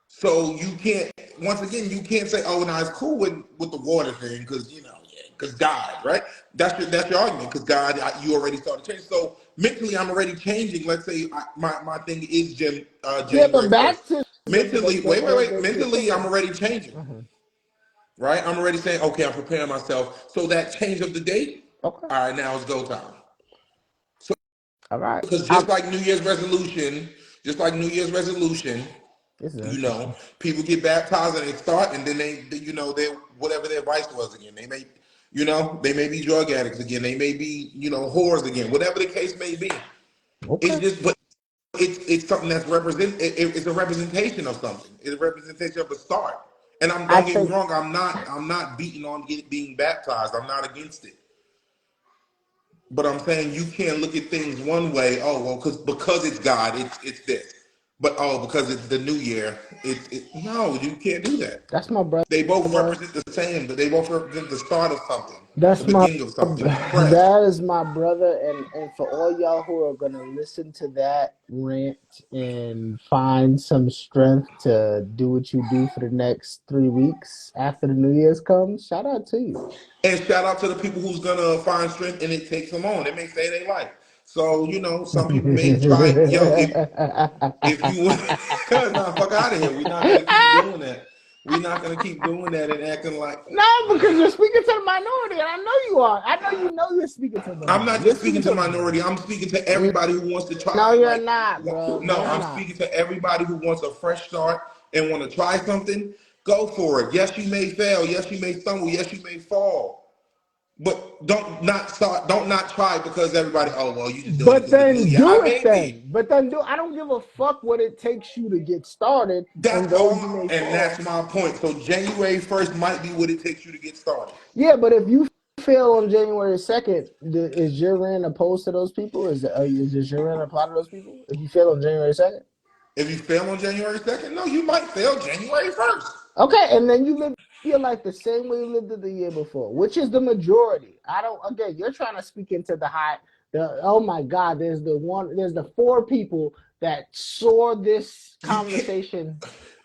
So you can't. Once again, you can't say, "Oh, now it's cool with the water thing," because because God, right? That's your argument because God, you already started changing. So mentally, I'm already changing. Let's say my thing is Yeah, but January 1st. baptism, Mentally, wait. the Mentally, I'm thing already changing, is, right? I'm already saying, okay, I'm preparing myself. So that change of the date. okay, All right, now it's go time. So all right. because just like New Year's resolution, This is interesting. people get baptized and they start, and then they whatever their vice was again. They may be drug addicts again. They may be, whores again. Whatever the case may be. It's Okay, just, but it's something that's it's a representation of something. It's a representation of the start. And I don't get me think wrong. I'm not beating on being baptized. I'm not against it. But I'm saying you can't look at things one way. Oh well, because it's God. It's this. But because it's the new year, no, you can't do that. That's my brother. They both represent the same, but they both represent the start of something, the That's my beginning of something, fresh. that is my brother, and for all y'all who are gonna listen to that rant and find some strength to do what you do for the next 3 weeks after the New Year's comes, shout out to you. And shout out to the people who's gonna find strength and it takes them on. It may say they like. So some people may try. Yo, if you nah, fuck out of here. We're not gonna keep doing that. We're not gonna keep doing that and acting like. No, because you're speaking to the minority, and I know you are. I know you're speaking to the I'm minority. not just speaking to the minority. I'm speaking to everybody who wants to try. No, you're not, bro. No, You're I'm not. speaking to everybody who wants a fresh start and want to try something. Go for it. Yes, you may fail. Yes, you may stumble. Yes, you may fall. But don't not try because everybody, oh well, you just doing it But because it's New then Year. I do it may be. then. But then I don't give a fuck what it takes you to get started, and That's those you all, may and fall. that's my point. So January 1st might be what it takes you to get started. Yeah, but if you fail on January 2nd, is your rent opposed to those people? Is your rent apply to those people? If you fail on January 2nd? If you fail on January 2nd, no, you might fail January 1st. Okay, and then you live your life the same way you lived it the year before, which is the majority. Again, you're trying to speak into oh my God, there's the four people that saw this You can't. conversation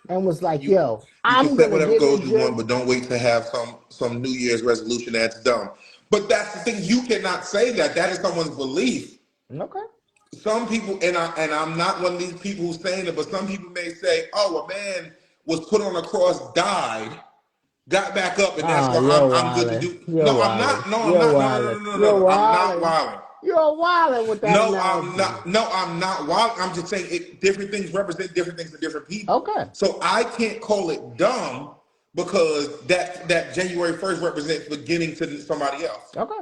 and was like, You yo, you can I'm set gonna whatever get in the goals you want, gym. but don't wait to have some New Year's resolution that's dumb. But that's the thing. You cannot say that. That is someone's belief. Okay. Some people, and I'm not one of these people who's saying it, but some people may say, "Oh, a man was put on a cross, died, got back up, and that's Ah, why you're I'm good to wildin'. do." You're No, I'm wildin'. not. No, I'm You're not. No, no, no, wildin'. no, no, no, You're no. I'm not wildin'. wilding. You're wildin' with that No, I'm analogy. not. No, I'm not wild. I'm just saying different things represent different things to different people. Okay. So I can't call it dumb because that January 1st represents beginning to somebody else. Okay.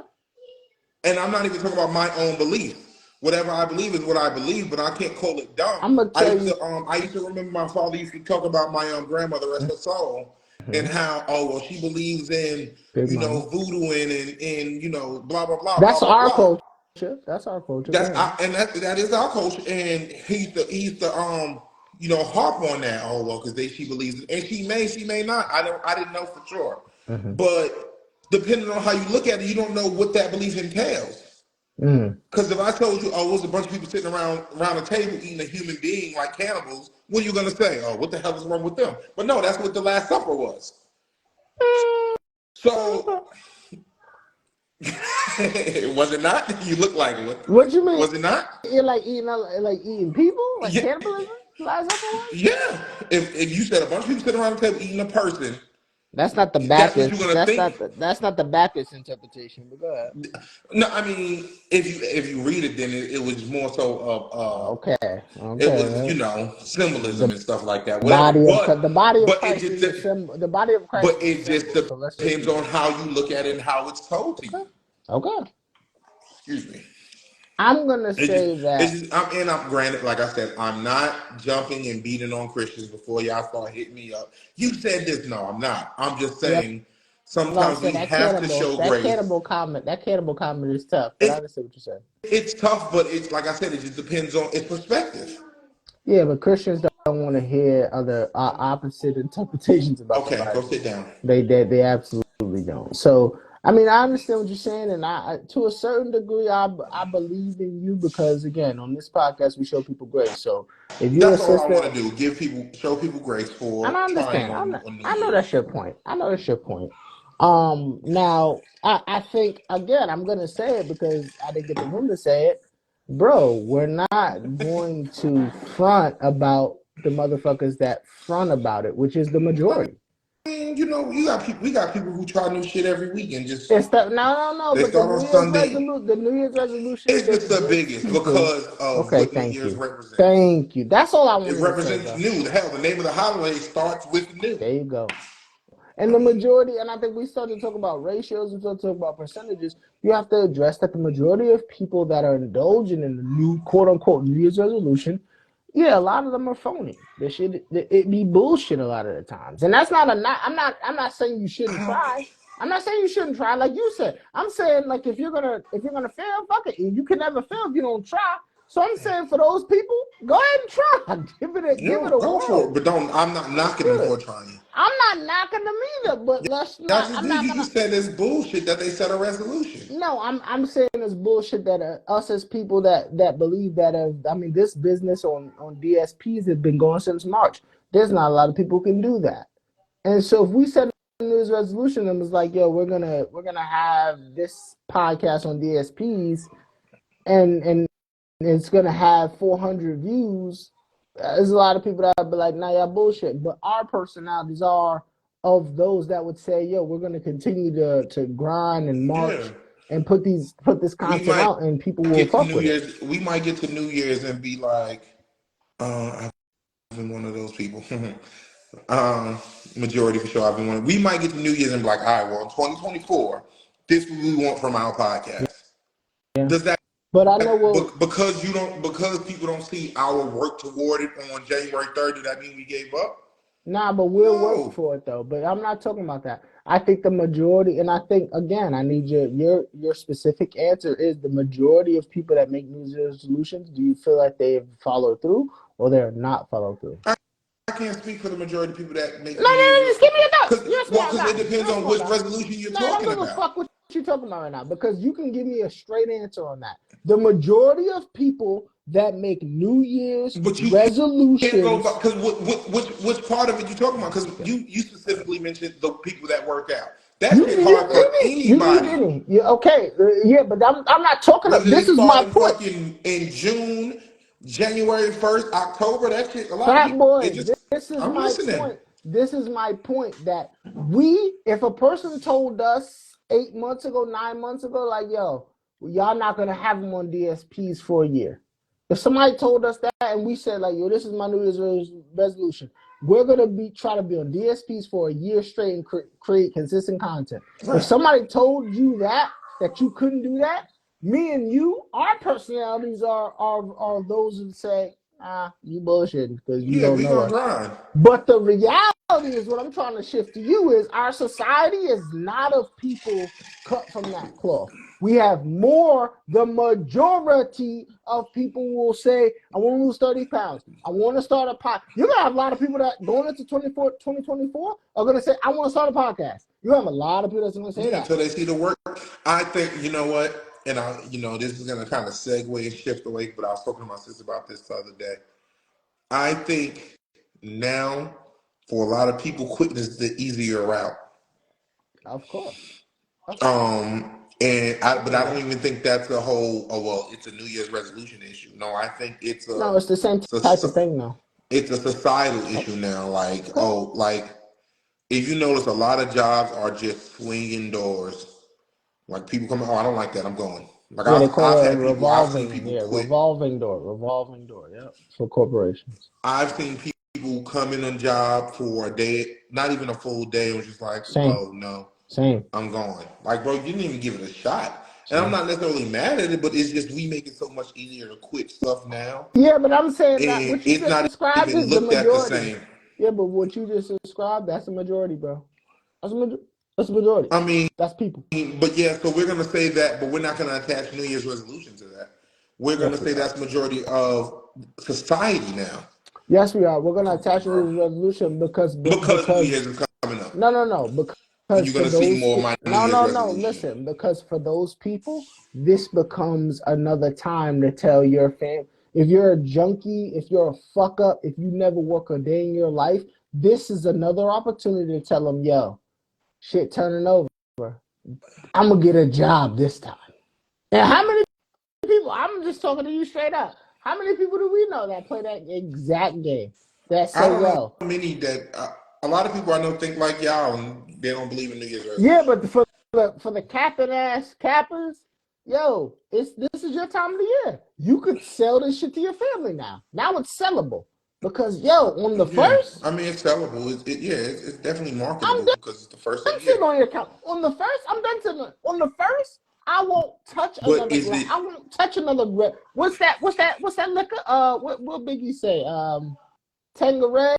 And I'm not even talking about my own belief. Whatever I believe is what I believe, but I can't call it dumb. I'm gonna tell you. I used to remember my father used to talk about my grandmother, rest her soul, and Mhm. how she believes in Big mama. voodoo and blah blah blah blah That's blah our blah. culture. That's our culture. Go ahead. And that is our culture, and he used to harp on that because she believes it, and she may not. I didn't know for sure, Mm-hmm. but depending on how you look at it, you don't know what that belief entails. Mm. Because if I told you, oh, it was a bunch of people sitting around a table eating a human being like cannibals, what are you gonna say? Oh, what the hell is wrong with them? But no, that's what the Last Supper was. So was it not? You look like it. What you mean? Was it not? You're like eating people, like Yeah, cannibalism. Last Supper was. yeah. If you said a bunch of people sitting around the table eating a person, That's not the that's what you're Baptist. gonna think. That's not the Baptist interpretation. But go ahead. No, I mean, if you read it, then it was more so of Okay. it was Okay. symbolism and stuff like that. Whatever, The body of but it Christ is a just symbol. The body of Christ but is a it just symbol. So let's just depends keep on it. how you look at it and how it's told to Okay. you. Okay. Excuse me. I'm gonna It just say it's that. just I'm granted, like I said, I'm not jumping and beating on Christians before y'all start hitting me up. You said this, no, I'm not. I'm just Yep. saying About to sometimes say we have to show grace. that cannibal comment is tough, but I It's understand what you're saying. it's tough, but it's like I said, it just depends on its perspective. Yeah, but Christians don't want to hear other opposite interpretations about the Okay, go Bible. sit down. They absolutely don't. So I mean, I understand what you're saying, and to a certain degree, I believe in you because again, on this podcast, we show people grace. So if you're a That's all I want sister, to do. Show people grace and for I trying understand. on New I know that's Year's. your point. I know that's your point. Now I think again, I'm gonna say it because I didn't get the room to say it, bro. We're not going to front about the motherfuckers that front about it, which is the I majority. mean, we got people who try new shit every week and just No. they But the start on Sunday. New Year's resolution It's just just the gives biggest people. because of Okay, what New thank Year's you, represents. thank you. That's all I It wanted to say, represents bro. new. Hell, the name of the holiday starts with new. There you go. And the majority, and I think we started to talk about ratios, we started to talk about percentages. You have to address that the majority of people that are indulging in the new quote unquote New Year's resolution, yeah, a lot of them are phony. It be bullshit a lot of the times. And that's not a not I'm not saying you shouldn't I don't. try. I'm not saying you shouldn't try, like you said. I'm saying like if you're gonna fail, fuck it. You can never fail if you don't try. So I'm saying for those people, go ahead and try. Give it a Go for whirl. it, but I'm not knocking them for trying. I'm not knocking them either, but let's Y'all not. just I'm did. not You gonna. just said it's bullshit that they set a resolution. No, I'm saying it's bullshit that us as people that believe that this business on DSPs has been going since March. There's not a lot of people who can do that, and so if we set a New Year's resolution and was like, yo, we're gonna have this podcast on DSPs, and it's gonna have 400 views. There's a lot of people that be like, nah, y'all bullshit. But our personalities are of those that would say, yo, we're gonna continue to grind and march and put this We content might out, and people will get to fuck New with it. Year's. We might get to New Year's and be like, I've been one of those people. Majority for sure. I've been one. We might get to New Year's and be like, all right, well, in 2024, this is what we want from our podcast. Yeah. Does that? But I know Because people don't see our work toward it on January 3rd, does that mean we gave up? Nah, but we'll work for it though. But I'm not talking about that. I think the majority, and I think again, I need your specific answer is the majority of people that make New Year's resolutions. Do you feel like they've followed through or they're not followed through? I can't speak for the majority of people that make No, New Year's. just give me a note. You're a smart Because guy. it depends on which resolution you're talking about. I don't give a fuck what you're talking about right now because you can give me a straight answer on that. The majority of people that make New Year's resolutions. Because which part of it you talking about? Because you specifically mentioned the people that work out. That shit hard for anybody. Okay, but I'm not talking about. This is my point. Fucking in June, January 1st, October. That shit. A lot Fat of people. boy, this is I'm my listening. point. This is my point that if a person told us 8 months ago, 9 months ago, like, yo, y'all not gonna have them on DSPs for a year. If somebody told us that and we said like, yo, this is my New Year's resolution, we're gonna try to be on DSPs for a year straight and create consistent content. Right. If somebody told you that you couldn't do that, me and you, our personalities are those who say, you bullshitting because you don't know us. Grind. But the reality is what I'm trying to shift to you is our society is not of people cut from that cloth. We have the majority of people will say, I want to lose 30 pounds. I want to start a podcast. You're going to have a lot of people that going into 2024 are going to say, I want to start a podcast. You have a lot of people that's going to say that. Until they see the work. I think, you know what? And this is going to kind of segue and shift away, but I was talking to my sister about this the other day. I think now, for a lot of people, quitting is the easier route. Of course. But I don't even think that's a whole. Oh well, it's a New Year's resolution issue. No, I think it's the same type of thing now. It's a societal issue now. Like if you notice, a lot of jobs are just swinging doors. Like people come, I don't like that. I'm going. Like they call it a revolving door. Yeah, for corporations. I've seen people come in on job for a day, not even a full day. It was just like, oh no, I'm going. Like, bro, you didn't even give it a shot. And I'm not necessarily mad at it, but it's just we make it so much easier to quit stuff now. Yeah, but I'm saying that what you just described is the majority. Yeah, but what you just described, that's the majority, bro. That's the majority. I mean, that's people. But yeah, so we're gonna say that, but we're not gonna attach New Year's resolution to that. We're gonna say that's the majority of society now. Yes, we are. We're gonna attach New Year's resolution because New Year's is coming up. No. Because you're gonna see more of my New Year's resolution. Listen, because for those people, this becomes another time to tell your family. If you're a junkie, if you're a fuck up, if you never work a day in your life, this is another opportunity to tell them, yo, shit turning over. I'm gonna get a job this time. And how many people? I'm just talking to you straight up. How many people do we know that play that exact game? That say, I don't know many that. A lot of people I know think like y'all, and they don't believe in New Year's resolution. Yeah, but for the capping ass cappers, yo, this is your time of the year. You could sell this shit to your family now. Now it's sellable. Because on the first, I mean it's sellable. It's definitely marketable because it's the first of the year. On your account. On the first, I'm done selling. On the first, I won't touch another. I won't touch another. What's that liquor? What Biggie say? Tanqueray.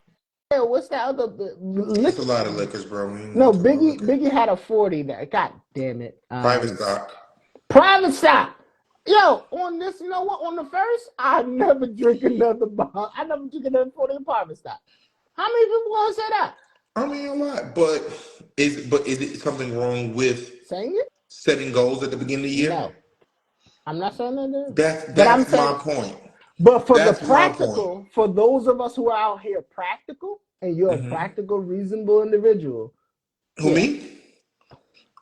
What's that other liquor? That's a lot of liquors, bro. No, Biggie had a 40 that. God damn it. Private stock. Private stock. Yo, on this, you know what? On the first, I never drink another bottle. I never drink another 40 apartment stop. How many people gonna say that? I mean, a lot, but is it something wrong with Saying it? setting goals at the beginning of the year? No. I'm not saying that there is. That's But I'm that's my saying, point. but for the That's my point. practical, for those of us who are out here practical, and you're a Hmm. practical, reasonable individual, Who yeah. me?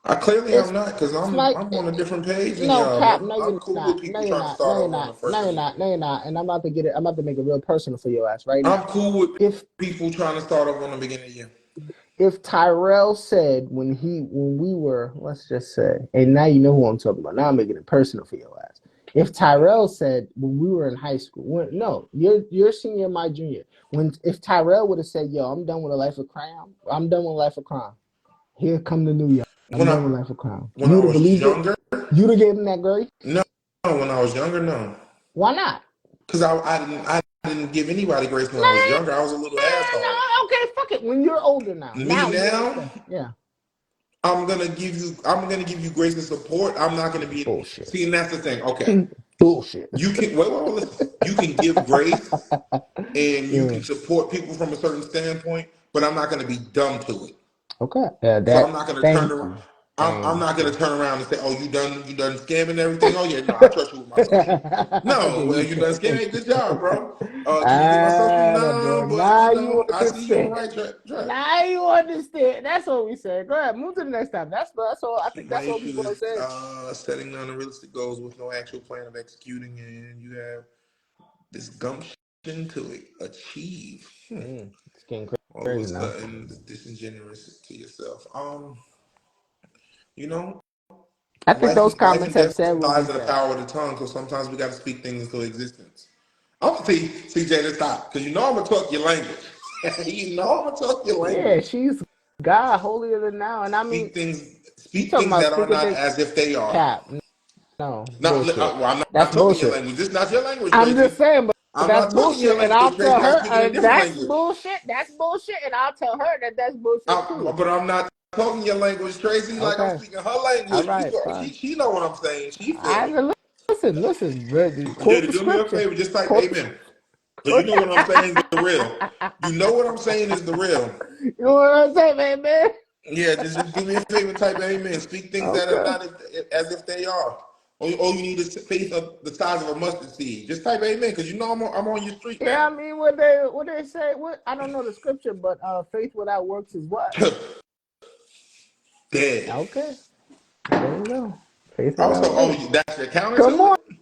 I clearly It's I'm not because it's I'm like I'm on a different page than no y'all. cap, no I'm you're cool with not, no people you're trying to not, start no you're over on the not, first no of you're the year. not, no you're not, and I'm about to get it. I'm about to make it real personal for your ass right I'm now. cool with If people trying to start over on the beginning of the year. if Tyrell said when we were, let's just say, and now you know who I'm talking about. Now I'm making it personal for your ass. If Tyrell said when we were in high school, no, you're senior, my junior. When if Tyrell would have said, "Yo, I'm done with a life of crime. I'm done with a life of crime. Here come the new year. I'm When I done with life of crime." when You I would have was believed it. younger, You'd have gave him that grace. no. When I was younger, no. Why not? Because I didn't give anybody grace when I was Man, younger. I was a little no, asshole. okay, fuck it. When you're older now, Me you now, understand. Yeah, I'm gonna give you grace and support. I'm not gonna be bullshit. see, and that's the thing. Okay. Bullshit. You can wait, listen. You can give grace and you Yeah. can support people from a certain standpoint, but I'm not gonna be dumb to it. Okay. Yeah, So I'm that. not gonna turn Thank around. you. I'm Thank not gonna you. turn around and say, "Oh, you done scamming everything." Oh yeah, no, I trust you with my social. Okay, No, well, you you done can. scamming. Hey, good job, bro. Can you get my social? Ah, No, bro. but Now you I see you on the understand. right track. Now you understand. That's what we said. Go ahead. Move to the next time. That's all. I think My that's all issue people are is saying. setting unrealistic goals with no actual plan of executing, and you have this gumption to achieve. It's getting All of a crazy now. sudden, disingenuous to yourself. You know, I think life those and life comments and have death said what we lies in the said. power of the tongue. So sometimes we got to speak things into existence. I'm gonna see Jay to stop because you know I'm gonna talk your language. You know I'm gonna talk your Yeah, language. she's God holier than now. And I mean, Speak things, you speak talking things about that are speaking not things as if they are. cap. No, Not, bullshit. well, I'm That's not talking your bullshit. language. This is not your language, I'm Tracy. just saying, but I'm that's not talking your bullshit. And language, I'll tell Tracy. I'm her speaking a different that's language. bullshit. That's bullshit. And I'll tell her that that's bullshit too. But I'm not talking your language, Tracy. Like I'm Okay. speaking her All language. right. Fine. She know what I'm saying. She feel me. I listen, brother. Yeah, Quote to the do me a scripture. favor, just type Quote the amen. Because you know what I'm saying is the real. You know what I'm saying is the real. You know what I'm saying, man? Yeah, just do me a favor, type amen. Speak things that are Okay. not as if they are. All you need is faith of the size of a mustard seed. Just type amen, because you know I'm on your street Yeah, now. I mean what they say. What I don't know the scripture, but faith without works is what? Dead. Okay. There you go. Faith Also, without works. that's your counter Come to on it?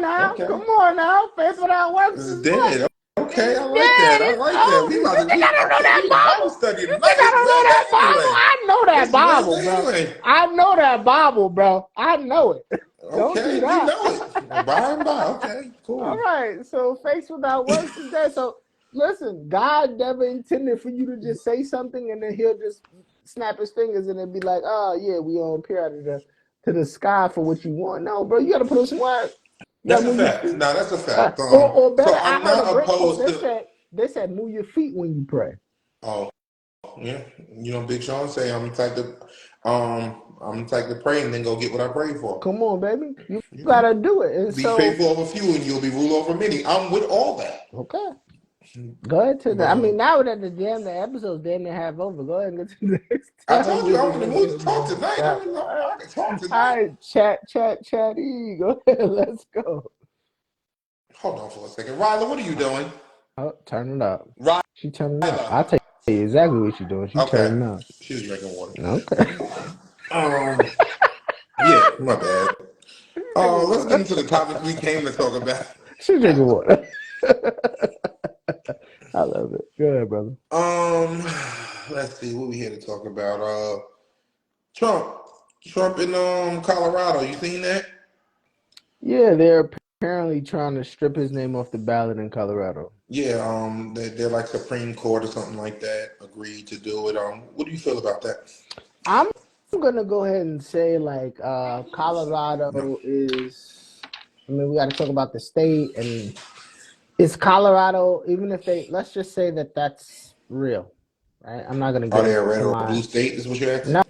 now. Come Okay. on now. Faith without works It's is what? dead. Okay, I It's like that. dead. I It's like that. old. We You about to think I don't know okay, that we in Bible Bible? study You think tonight. I It's don't know that Wednesday Bible? anyway. I know that It's Bible, Wednesday bro. anyway. I know that Bible, bro. I know it. Don't do Okay, we that. know it. By and by. Okay, All cool. right. So faith without works is dead. So listen, God never intended for you to just say something and then he'll just snap his fingers and then be like, oh yeah, we on appear out of the sky for what you want. No, bro, you gotta put in some work. You That's gotta a move your fact. feet. No, that's a fact. Or So better, I I'm heard a not great quote. opposed They to. said move your feet when you pray. Oh, yeah. You know, Big Sean say I'm the type to pray and then go get what I pray for. Come on, baby. You You know, gotta do it. And be so faithful over few and you'll be ruled over many. I'm with all that. okay. Go ahead to the. But I mean, now that the episode's damn near half over, go ahead and get to the next I told you I'm in the mood to talk topic. tonight. I can talk All tonight. right, chatty. Go ahead, let's go. Hold on for a second. Ryla, what are you doing? Oh, turn it up. She turning up. Ryla. I'll tell you exactly what she's doing. She Okay. turning up. She was drinking water. Okay. Um, yeah, my bad. She drinking Let's get water. into the topic we came to talk about. She drinking water. I love it. Go ahead, brother. Um, let's see what we here to talk about. Trump. Trump in Colorado. You seen that? Yeah, they're apparently trying to strip his name off the ballot in Colorado. Yeah, they're like Supreme Court or something like that agreed to do it. What do you feel about that? I'm gonna go ahead and say like No. Colorado is. I mean, we got to talk about the state and is Colorado. Even if they let's just say that that's real, right? I'm not gonna Are get they a into red or a my blue state? Is what you're no. asking?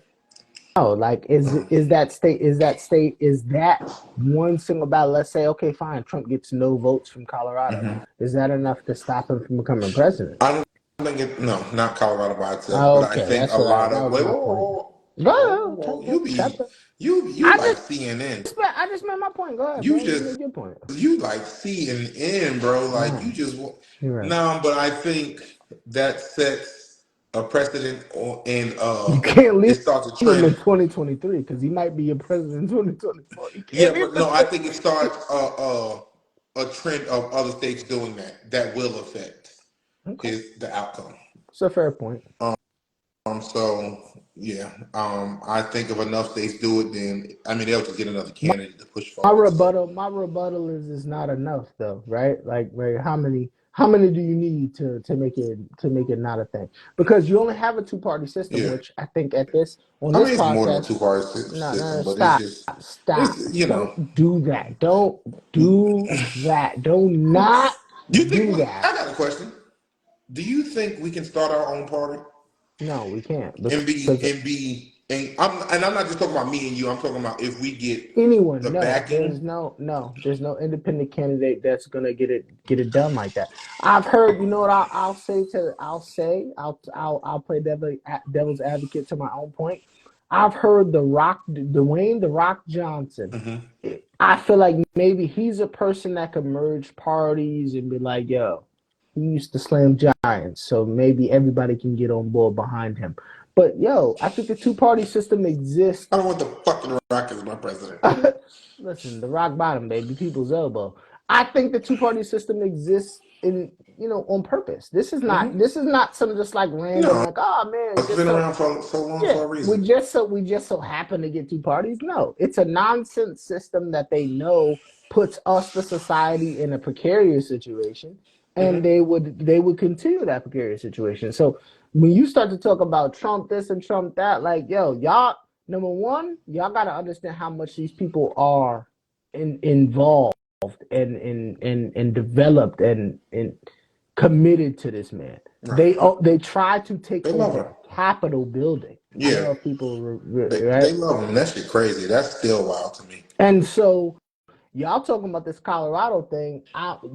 No, like is that one single ballot? Let's say, okay, fine, Trump gets no votes from Colorado. Is that enough to stop him from becoming president? I don't think no, not Colorado by itself, but I Okay, think a lot that of was wait, my whoa, point. whoa, whoa, Go ahead, whoa, chapter, chapter. you I like CNN. just made my point. Go ahead, You bro. You just made your point. you like CNN, bro. All Like you right, just you're right. no, but I think that sets a precedent, and You can't it leave starts a him in trend. 2023 because he might be your president in 2024. You Yeah, can't leave but him. no, I think it starts a trend of other states doing that will affect Okay, the outcome. it's a fair point. So yeah, I think if enough states do it, then I mean they'll just get another My, candidate to push forward. So my rebuttal is it's not enough though, right? Like, right, how many do you need to make it not a thing? Because you only have a two-party system, yeah, which I think at this on I this mean it's more than a podcast. two-party No, no, system, but it's stop, just stop. it's you know. Don't do that. Don't do that. Do not You think do we? that. I got a question. Do you think we can start our own party No, we can't and because I'm not just talking about me and you. I'm talking about if we get the anyone, no, backing. there's no independent candidate that's gonna get it done like that. I've heard, you know what I'll play devil's advocate to my own point. I've heard Dwayne the Rock Johnson. Hmm. I feel like maybe he's a person that could merge parties and be like, yo, he used to slam giants, so maybe everybody can get on board behind him. But yo, I think the two party system exists. I don't want the fucking Rock as my president. Listen, the rock bottom, baby, people's elbow. I think the two party system exists in on purpose. Hmm. This is not some just like random No, like, oh man, it's just been so around for so long yeah, for a reason. we just so happen to get two parties. No, it's a nonsense system that they know puts us, the society, in a precarious situation, and Hmm. they would continue that precarious situation. So when you start to talk about Trump this and Trump that, like yo, y'all, number one, y'all got to understand how much these people are involved and developed and committed to this man. Right. They tried to take They love over him. a Capitol building. I don't Yeah, know if people they right. love him. That shit crazy. That's still wild to me. And so y'all talking about this Colorado thing.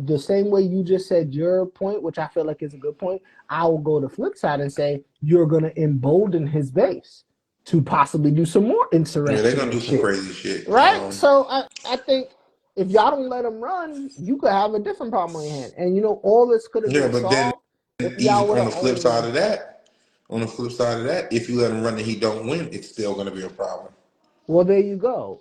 The same way you just said your point, which I feel like is a good point. I will go the flip side and say you're going to embolden his base to possibly do some more Yeah, they're insurrection gonna and do some shit. crazy shit. Right? So I think if y'all don't let him run, you could have a different problem on your hand. And all this could have Yeah, been but then solved if y'all even would on have the flip side only. of that, if you let him run and he don't win, it's still gonna be a problem. Well, there you go.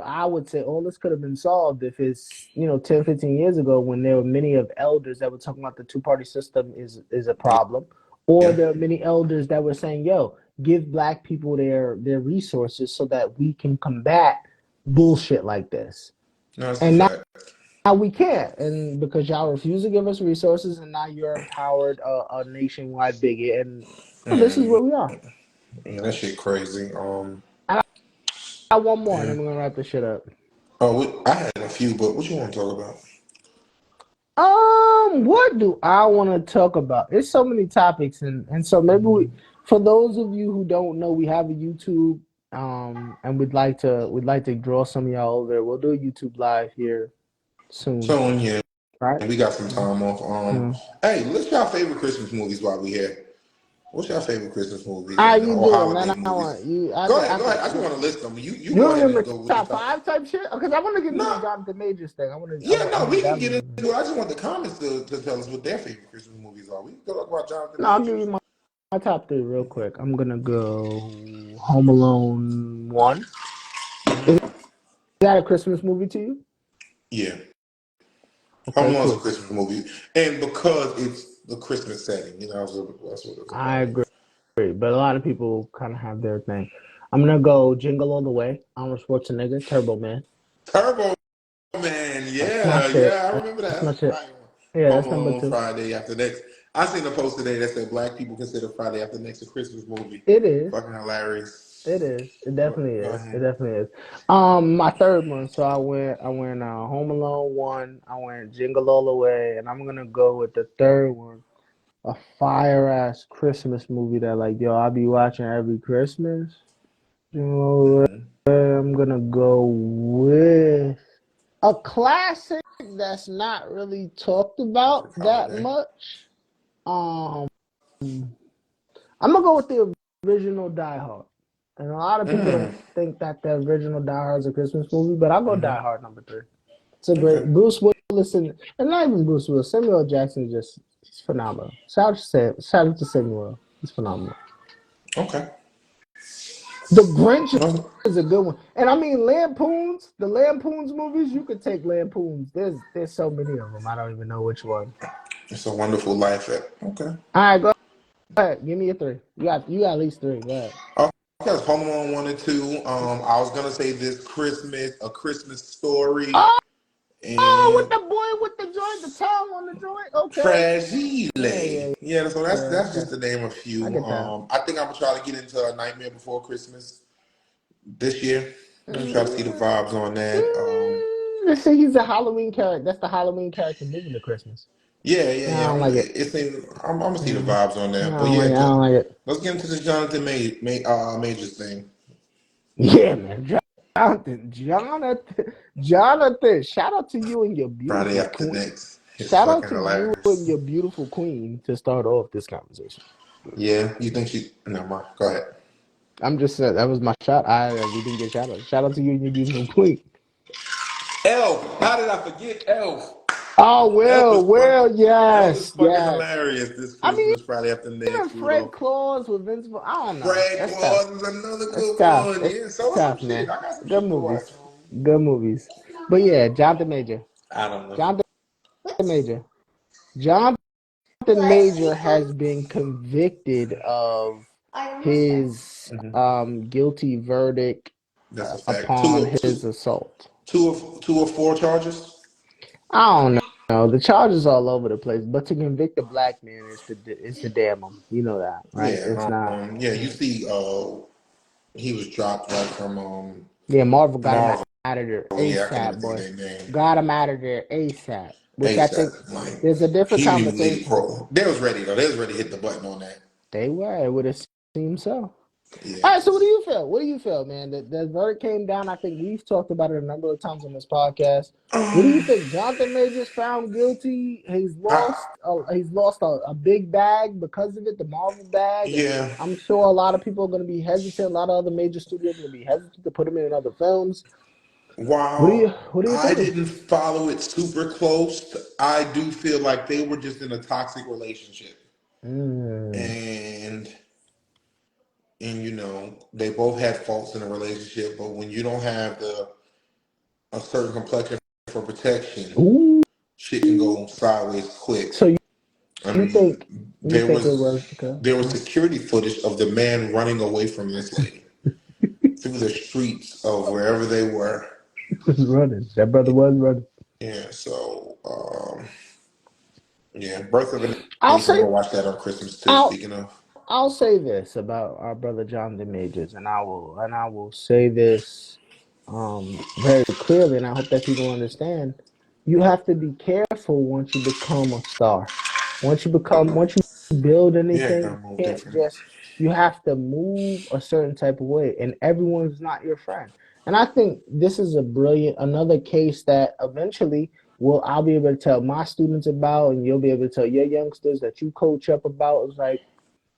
I would say, all this could have been solved if it's, 10, 15 years ago when there were many of elders that were talking about the two-party system is a problem. Or Yeah, there are many elders that were saying, yo, give black people their resources so that we can combat bullshit like this. no, that's a And fact. now we can't. And because y'all refuse to give us resources and now you're empowered a nationwide bigot. And this is Yeah, where we are. yeah, that shit crazy. I got one more and Yeah. then we're going to wrap this shit up. Oh, I had a few, but what you want to talk about? What do I want to talk about? It's so many topics, and so maybe for those of you who don't know, we have a YouTube, and we'd like to draw some of y'all over there. We'll do a YouTube live here soon, So yeah, right? we got some time off. Mm-hmm. Hey, list your favorite Christmas movies while we here. What's your favorite Christmas movies How and you or doing, man? holiday I movies? want you. Go ahead, I go ahead. I just could. want to list them. You You go don't ahead remember and go with your top top. five type shit? Because I want to get into the No, Johnathan Majors thing. yeah, I no, want we to can dive get into into it. it. I just want the comments to tell us what their favorite Christmas movies are. We can talk about Jonathan No, I'll give you Majors. my top three real quick. I'm gonna go Home Alone 1. Is Hmm. that a Christmas movie to you? Yeah, Home Okay, Alone's a cool. Christmas movie, and because it's the Christmas setting, that's what it's a I part agree, of. but a lot of people kind of have their thing. I'm gonna go Jingle All the Way. Arnold Schwarzenegger, Turbo Man. Turbo Man, That's my yeah, shit. yeah, I remember that. That's That's my a shit. fire one. Yeah, Home that's number Alone two. Friday After Next. I seen a post today that said black people consider Friday After Next a Christmas movie. It is. Fucking hilarious. It is. It Go, definitely go is. It ahead. definitely is. My third one. So I went Home Alone 1. I went Jingle All the Way, and I'm gonna go with the third one. A fire ass Christmas movie that like yo I'll be watching every Christmas. I'm gonna go with a classic that's not really talked about Perfect that holiday. much. Um, I'm gonna go with the original Die Hard. And a lot of people don't Mm. think that the original Die Hard is a Christmas movie, but I'll go Die Mm-hmm. Hard number three. It's a great Okay. Bruce Willis and not even Bruce Willis. Samuel L. Jackson is just he's phenomenal. Shout out to Samuel. He's phenomenal. Okay. The Grinch Well, is a good one. And I mean Lampoons, the Lampoons movies, you could take Lampoons. There's so many of them. I don't even know which one. it's a wonderful life. Okay. All right, go ahead. Give me a three. You got at least three. Go ahead. Okay, Home Alone 1 and 2. I was gonna say this Christmas, A Christmas Story, Oh, with and the boy with the joint, the tongue on the joint. Okay. Fragile. Yeah, yeah, Yeah, so yeah. that's Okay. just to name a I few. get that. I think I'm gonna try to get into A Nightmare Before Christmas this year. I'm gonna try to see the Mm, vibes on that. Let's say he's a Halloween character. That's the Halloween character moving to Christmas. Yeah, Yeah, I yeah. don't like it. I'm gonna see the Mm, vibes on I that. But don't yeah, like it. I don't like it. let's get into the Majors thing. Yeah, man. Jonathan. Shout out to you and your Friday beautiful after queen. next. It's Shout out fucking to you and hilarious. your beautiful queen to start off this conversation. Yeah, you think she? No, ma. Go ahead. I'm just saying that was my shot. We didn't get shout out. Shout out to you and your beautiful queen. Elf. How did I forget Elf? Oh, Elf is Will, Elf is yes, fucking yes. hilarious this I mean, Christmas, Friday after even next, Fred Rudolph. Claus with Vince Vaughn. I don't know. Fred That's tough. Claus is another That's good tough. one. It's Yeah, so it's some tough, shit. man. I got some Good shit to watch. movies. Good movies. But yeah, Jonathan Major. I don't know. Jonathan Major. Jonathan Major has been convicted of his Hmm. guilty verdict That's a fact. upon his assault. Two or four charges. I don't know. The charges all over the place, but to convict a black man is to damn him. You know that, right? It's Yeah. not. Yeah. You see, he was dropped right from Yeah, Marvel got him Marvel. out of there Yeah, I can't even ASAP, think of boy. their name. Got him out of there ASAP. Which I think ASAP. Like there's a different he didn't even leave the conversation. pro. They was ready though. They was ready to hit the button on that. They were. It would have seemed so. Yeah. All right, so what do you feel? What do you feel, man? The verdict came down. I think we've talked about it a number of times on this podcast. What do you Um. think? Jonathan Majors found guilty. He's I, lost. He's lost a big bag because of it, the Marvel bag, and yeah. I'm sure a lot of people are going to be hesitant. A lot of other major studios are going to be hesitant to put him in other films. While What are you I thinking? didn't follow it super close, I do feel like they were just in a toxic relationship, Mm. and they both had faults in a relationship. But when you don't have a certain complexion for protection, Ooh. shit can go sideways quick. So I you think mean, you think it was okay? there was security footage of the man running away from this lady through the streets of wherever they were. He was running. That brother was running. Yeah, so yeah, Birth of a I'll Nation. I'm say gonna watch that on Christmas too. I'll Speaking of, I'll say this about our brother Jonathan Majors, and I will say this very clearly, and I hope that people understand. You have to be careful once you become a star. Once you build yeah, anything, gotta you move can't different. just you have to move a certain type of way, and everyone's not your friend. And I think this is another case that eventually I'll be able to tell my students about, and you'll be able to tell your youngsters that you coach up about. It's like,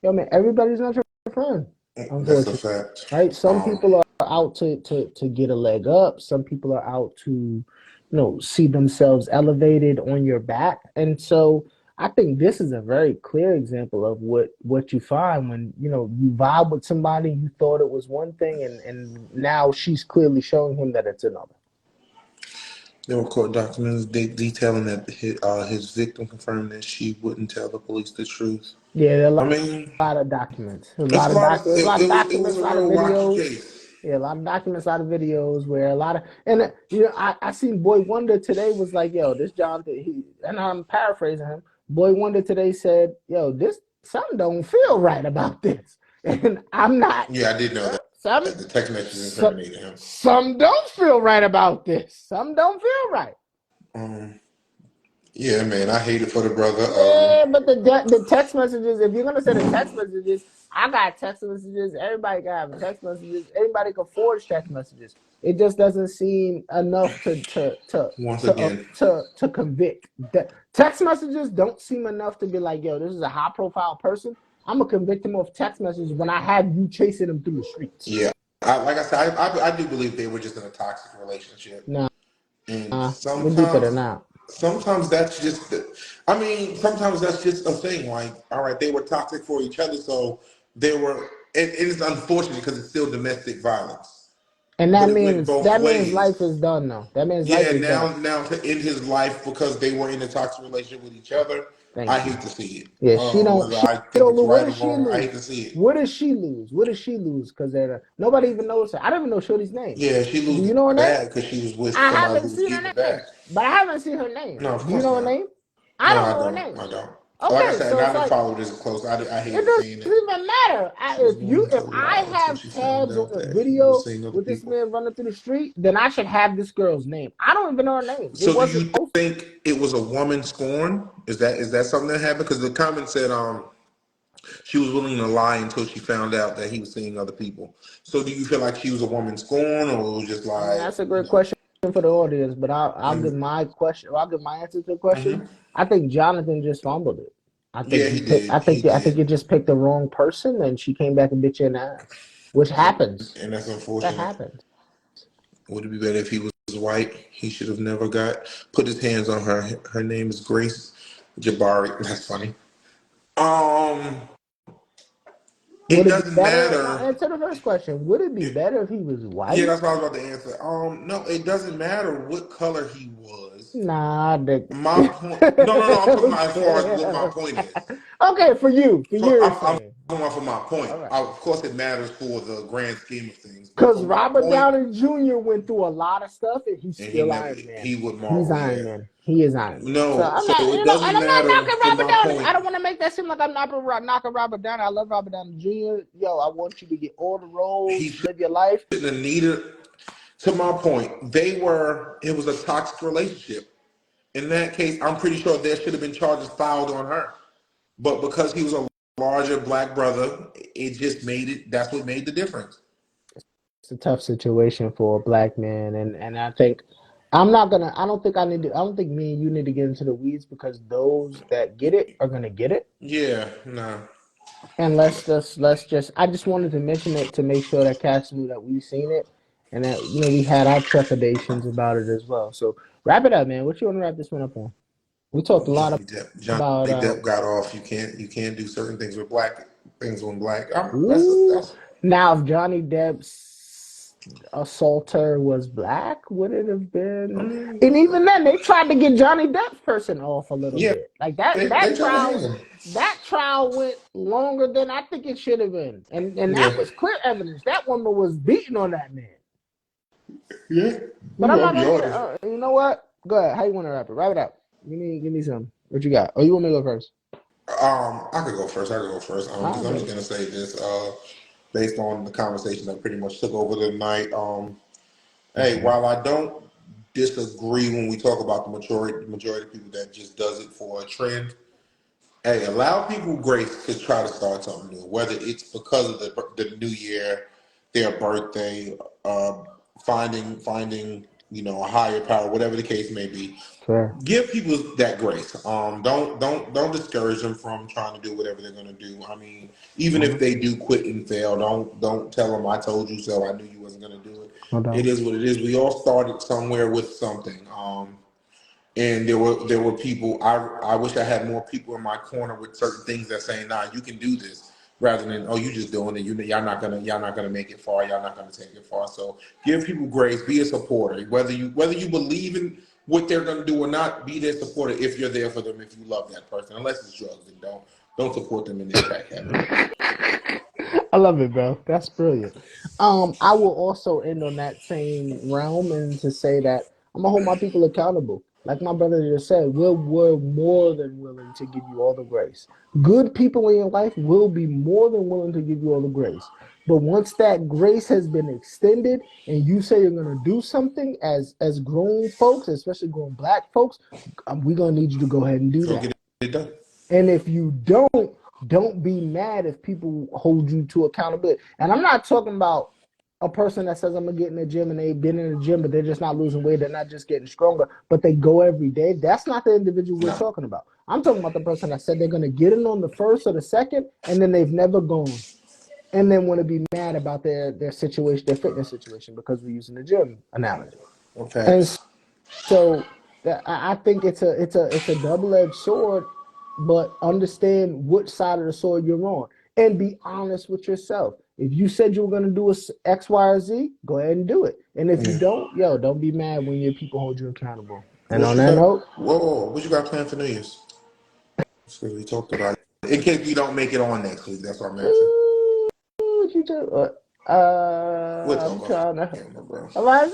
yo, man, everybody's not your friend, That's a unfortunately, fact. right? Some people are out to get a leg up. Some people are out to, see themselves elevated on your back. And so I think this is a very clear example of what you find when, you vibe with somebody, you thought it was one thing, and now she's clearly showing him that it's another. There were court documents detailing that his victim confirmed that she wouldn't tell the police the truth. Yeah, there are I mean, a lot of documents. There's a it's lot a of lot of documents, a lot of it was documents, a a lot of real rocky videos. case. Yeah, a lot of documents, a lot of videos where a lot of I seen Boy Wonder today was like, yo, this Jonathan, and I'm paraphrasing him. Boy Wonder today said, yo, this something don't feel right about this, and I'm not. Yeah, I did know that. Some The text messages some incriminated him. some don't feel right about this. Some don't feel right. Um, Yeah, man, I hate it for the brother. Yeah, but the text messages, if you're gonna say the text messages, I got text messages. Everybody got have text messages. Anybody can forge text messages. It just doesn't seem enough Once again, to convict. Text messages don't seem enough to be like, yo, this is a high profile person. I'm gonna convict him of text messages when I have you chasing him through the streets. yeah. Like I said, I do believe they were just in a toxic relationship, Nah, and we're deeper than that. sometimes that's just I mean, sometimes that's just a thing. Like, all right, they were toxic for each other, so they were. It is unfortunate because it's still domestic violence, And but it went both that means ways. life is done though. That means life Yeah, is done. now to end his life because they were in a toxic relationship with each other, I Thank you. hate to see it. Yeah, Whether she I think don't it's lose. What right or does she wrong, I hate lose? to see it. What does she lose? What does she lose? Because nobody even knows her. I don't even know Shorty's name. Yeah, she Do loses you know her name? bad because she was with I somebody haven't who was seen getting her it name, back. but I haven't seen her name. No, of Do you course know her not. name? I No, don't I know her don't. name. I don't. Like I Okay, said, so and it's I didn't like follow this close. I it hated doesn't seeing it. even matter. She was going If into a I lie until have she found tabs on out the that he was video seeing other with this people. man running through the street, then I should have this girl's name. I don't even know her name. It So, do wasn't you posted. think it was a woman scorn? Is that something that happened? Because the comment said she was willing to lie until she found out that he was seeing other people. So, do you feel like she was a woman scorn, or it was just like That's a great question for the audience, but I'll give and my question. I'll give my answer to the question. mhm. I think Jonathan just fumbled it. I think Yeah, you he pick. did. He I think did, you just picked the wrong person, and she came back and bit you in the ass, which happens. and that's That unfortunate. happens. Would it be better if he was white? He should have never got put his hands on her. Her name is Grace Jabari. That's funny. Um, Would it it be doesn't better? Now, matter. answer the first question. Would it be better if he was Yeah, white? that's what I was about to answer. No, it doesn't matter what color he was. Nah, My point. No, no, no. I'm talking about as far as okay. what my point is. Okay, for you, for For, your I'm saying. talking about for my point. All right. Of course, it matters for the grand scheme of things, but Because for my Robert point, Downey Jr. went through a lot of stuff, and he's and he still never Iron Man. he would He's Marvel. Iron Yeah. Man. He is Iron Man. So No, I'm so not, it and doesn't I'm not matter knocking for Robert my Downey. I point. don't want to make that seem like I'm not knocking Robert Downey. I love Robert Downey Jr. Yo, I want you to get all the He roles, live your life. shouldn't have needed. To my point, it was a toxic relationship. In that case, I'm pretty sure there should have been charges filed on her. But because he was a larger black brother, it just made it. That's what made the difference. It's a tough situation for a black man, and I think I'm not gonna. I don't think I need to. I don't think me and you need to get into the weeds because those that get it are gonna get it. Yeah, no. And let's just. I just wanted to mention it to make sure that cats knew that we've seen it, and that we had our trepidations about it as well. So wrap it up, man. What you want to wrap this one up on? We talked a lot Johnny about. Depp got off. You can't do certain things with black things when black. Ooh, That's now if Johnny Depp's assaulter was black, would it have been? I mean, And even then, they tried to get Johnny Depp's person off a little yeah, bit. Like they try to hang him. that trial went longer than I think it should have been, and that Yeah, was clear evidence. That woman was beating on that man. yeah. But I'm I'll not be gonna get. honest. You know what? Go ahead. How you want to wrap it? Wrap it up. Give me some. What you got? Oh, you want me to go first? I could go first. I could go first. I'll Because I'm do just it. gonna say this. Based on the conversation that pretty much took over the night. Hey, Mhm. while I don't disagree when we talk about the majority of people that just does it for a trend. Hey, allow people grace to try to start something new, whether it's because of the new year, their birthday, uh, finding a higher power, whatever the case may be. Fair. Give people that grace. Don't discourage them from trying to do whatever they're going to do. I mean, even if Mhm. they do quit and fail, don't tell them I told you so. I knew you wasn't going to do it. No It doubt. is what it is. We all started somewhere with something. And there were people. I wish I had more people in my corner with certain things that saying, "Nah, you can do this," rather than, "Oh, you just doing it. Y'all not gonna make it far. Y'all not gonna take it far." So give people grace. Be a supporter. Whether you believe in what they're gonna do or not, be their supporter if you're there for them. If you love that person, unless it's drugs, then don't support them in their crack habit. I love it, bro. That's brilliant. I will also end on that same realm and to say that I'm gonna hold my people accountable. Like my brother just said, we're more than willing to give you all the grace. Good people in your life will be more than willing to give you all the grace. But once that grace has been extended and you say you're gonna do something as grown folks, especially grown black folks, we're gonna need you to go ahead and do Go that. get it done. And if you don't be mad if people hold you to accountability. And I'm not talking about a person that says I'm gonna get in the gym and they've been in the gym, but they're just not losing weight, they're not just getting stronger, but they go every day. That's not the individual we're talking about. I'm talking about the person that said they're gonna get in on the first or the second, and then they've never gone. And then want to be mad about their situation, their fitness situation, because we're using the gym analogy. Okay. And so I think it's a double-edged sword, but understand which side of the sword you're on and be honest with yourself. If you said you were going to do X, Y, or Z, go ahead and do it. And if you don't, don't be mad when your people hold you accountable. And What on you that got? note, Whoa, what you got planned for New Year's? Because we talked about it. In case we don't make it on next week, that's what I'm asking. what you do? We'll talk I'm off trying to. camera, bro. Like I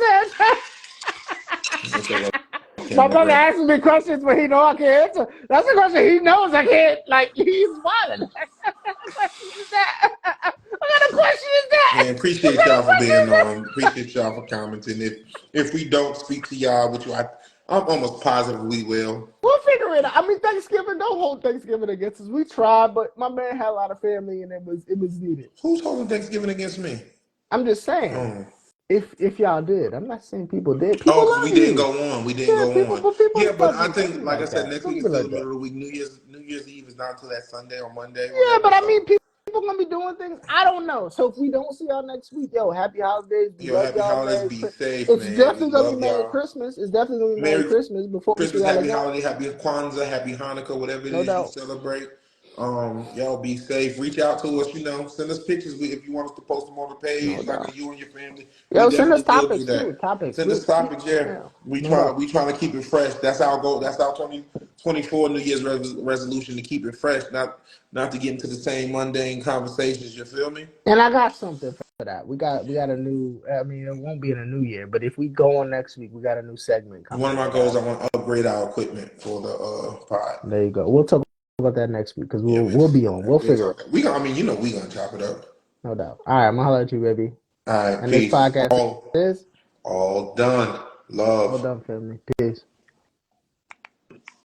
We'll talk off said, my camera, brother bro. asks me questions, but he knows I can't answer. That's a question he knows I can't. Like he's smiling. What question is that? What kind of question is that? Man, What appreciate kind of y'all for question being is that? on. Appreciate y'all for commenting. If we don't speak to y'all, which I'm almost positive we will. We'll figure it out. I mean, Thanksgiving, don't hold Thanksgiving against us. We tried, but my man had a lot of family, and it was needed. Who's holding Thanksgiving against me? I'm just saying, Oh, if y'all did, I'm not saying people did. oh, People because we love didn't you. go on. We didn't Yeah, go people, on. but people Yeah, but love I you. Don't think, be like I like said, that. next Don't week do is me still like the that. middle of the week. New Year's Eve is not until that Sunday or Monday, Yeah, whatever. but I So, mean, people gonna be doing things. I don't know. So if we don't see y'all next week, happy holidays. We yo, love happy y'all. holidays. Merry Be Christmas. safe, It's man. We definitely gonna be love Merry y'all. Christmas. It's definitely gonna be Merry Merry Christmas before we see Christmas, y'all happy again. holiday, happy Kwanzaa, happy Hanukkah, whatever it No is you doubt. celebrate. Y'all be safe. Reach out to us, send us pictures if you want us to post them on the No page, like doubt. you and your family. We Yo, send us definitely will do topics too. that. Topics. Send us topics, yeah. Yeah. We No try to doubt. we trying to keep it fresh. That's our goal. That's our 2024 New Year's resolution, to keep it fresh, not to get into the same mundane conversations. You feel me? And I got something for that. We got a new. I mean, it won't be in a new year, but if we go on next week, we got a new segment One coming of for my goals, y'all. I want to upgrade our equipment for the pod. There you go. We'll talk about that next week because Yeah, we'll we'll we'll talk be about on. that. We'll We'll figure talk it. that. We gonna, I mean, we gonna chop it up. No doubt. All right, I'm gonna holler at you, baby. All right, And this peace. podcast is All done. all Love. done, family. Peace.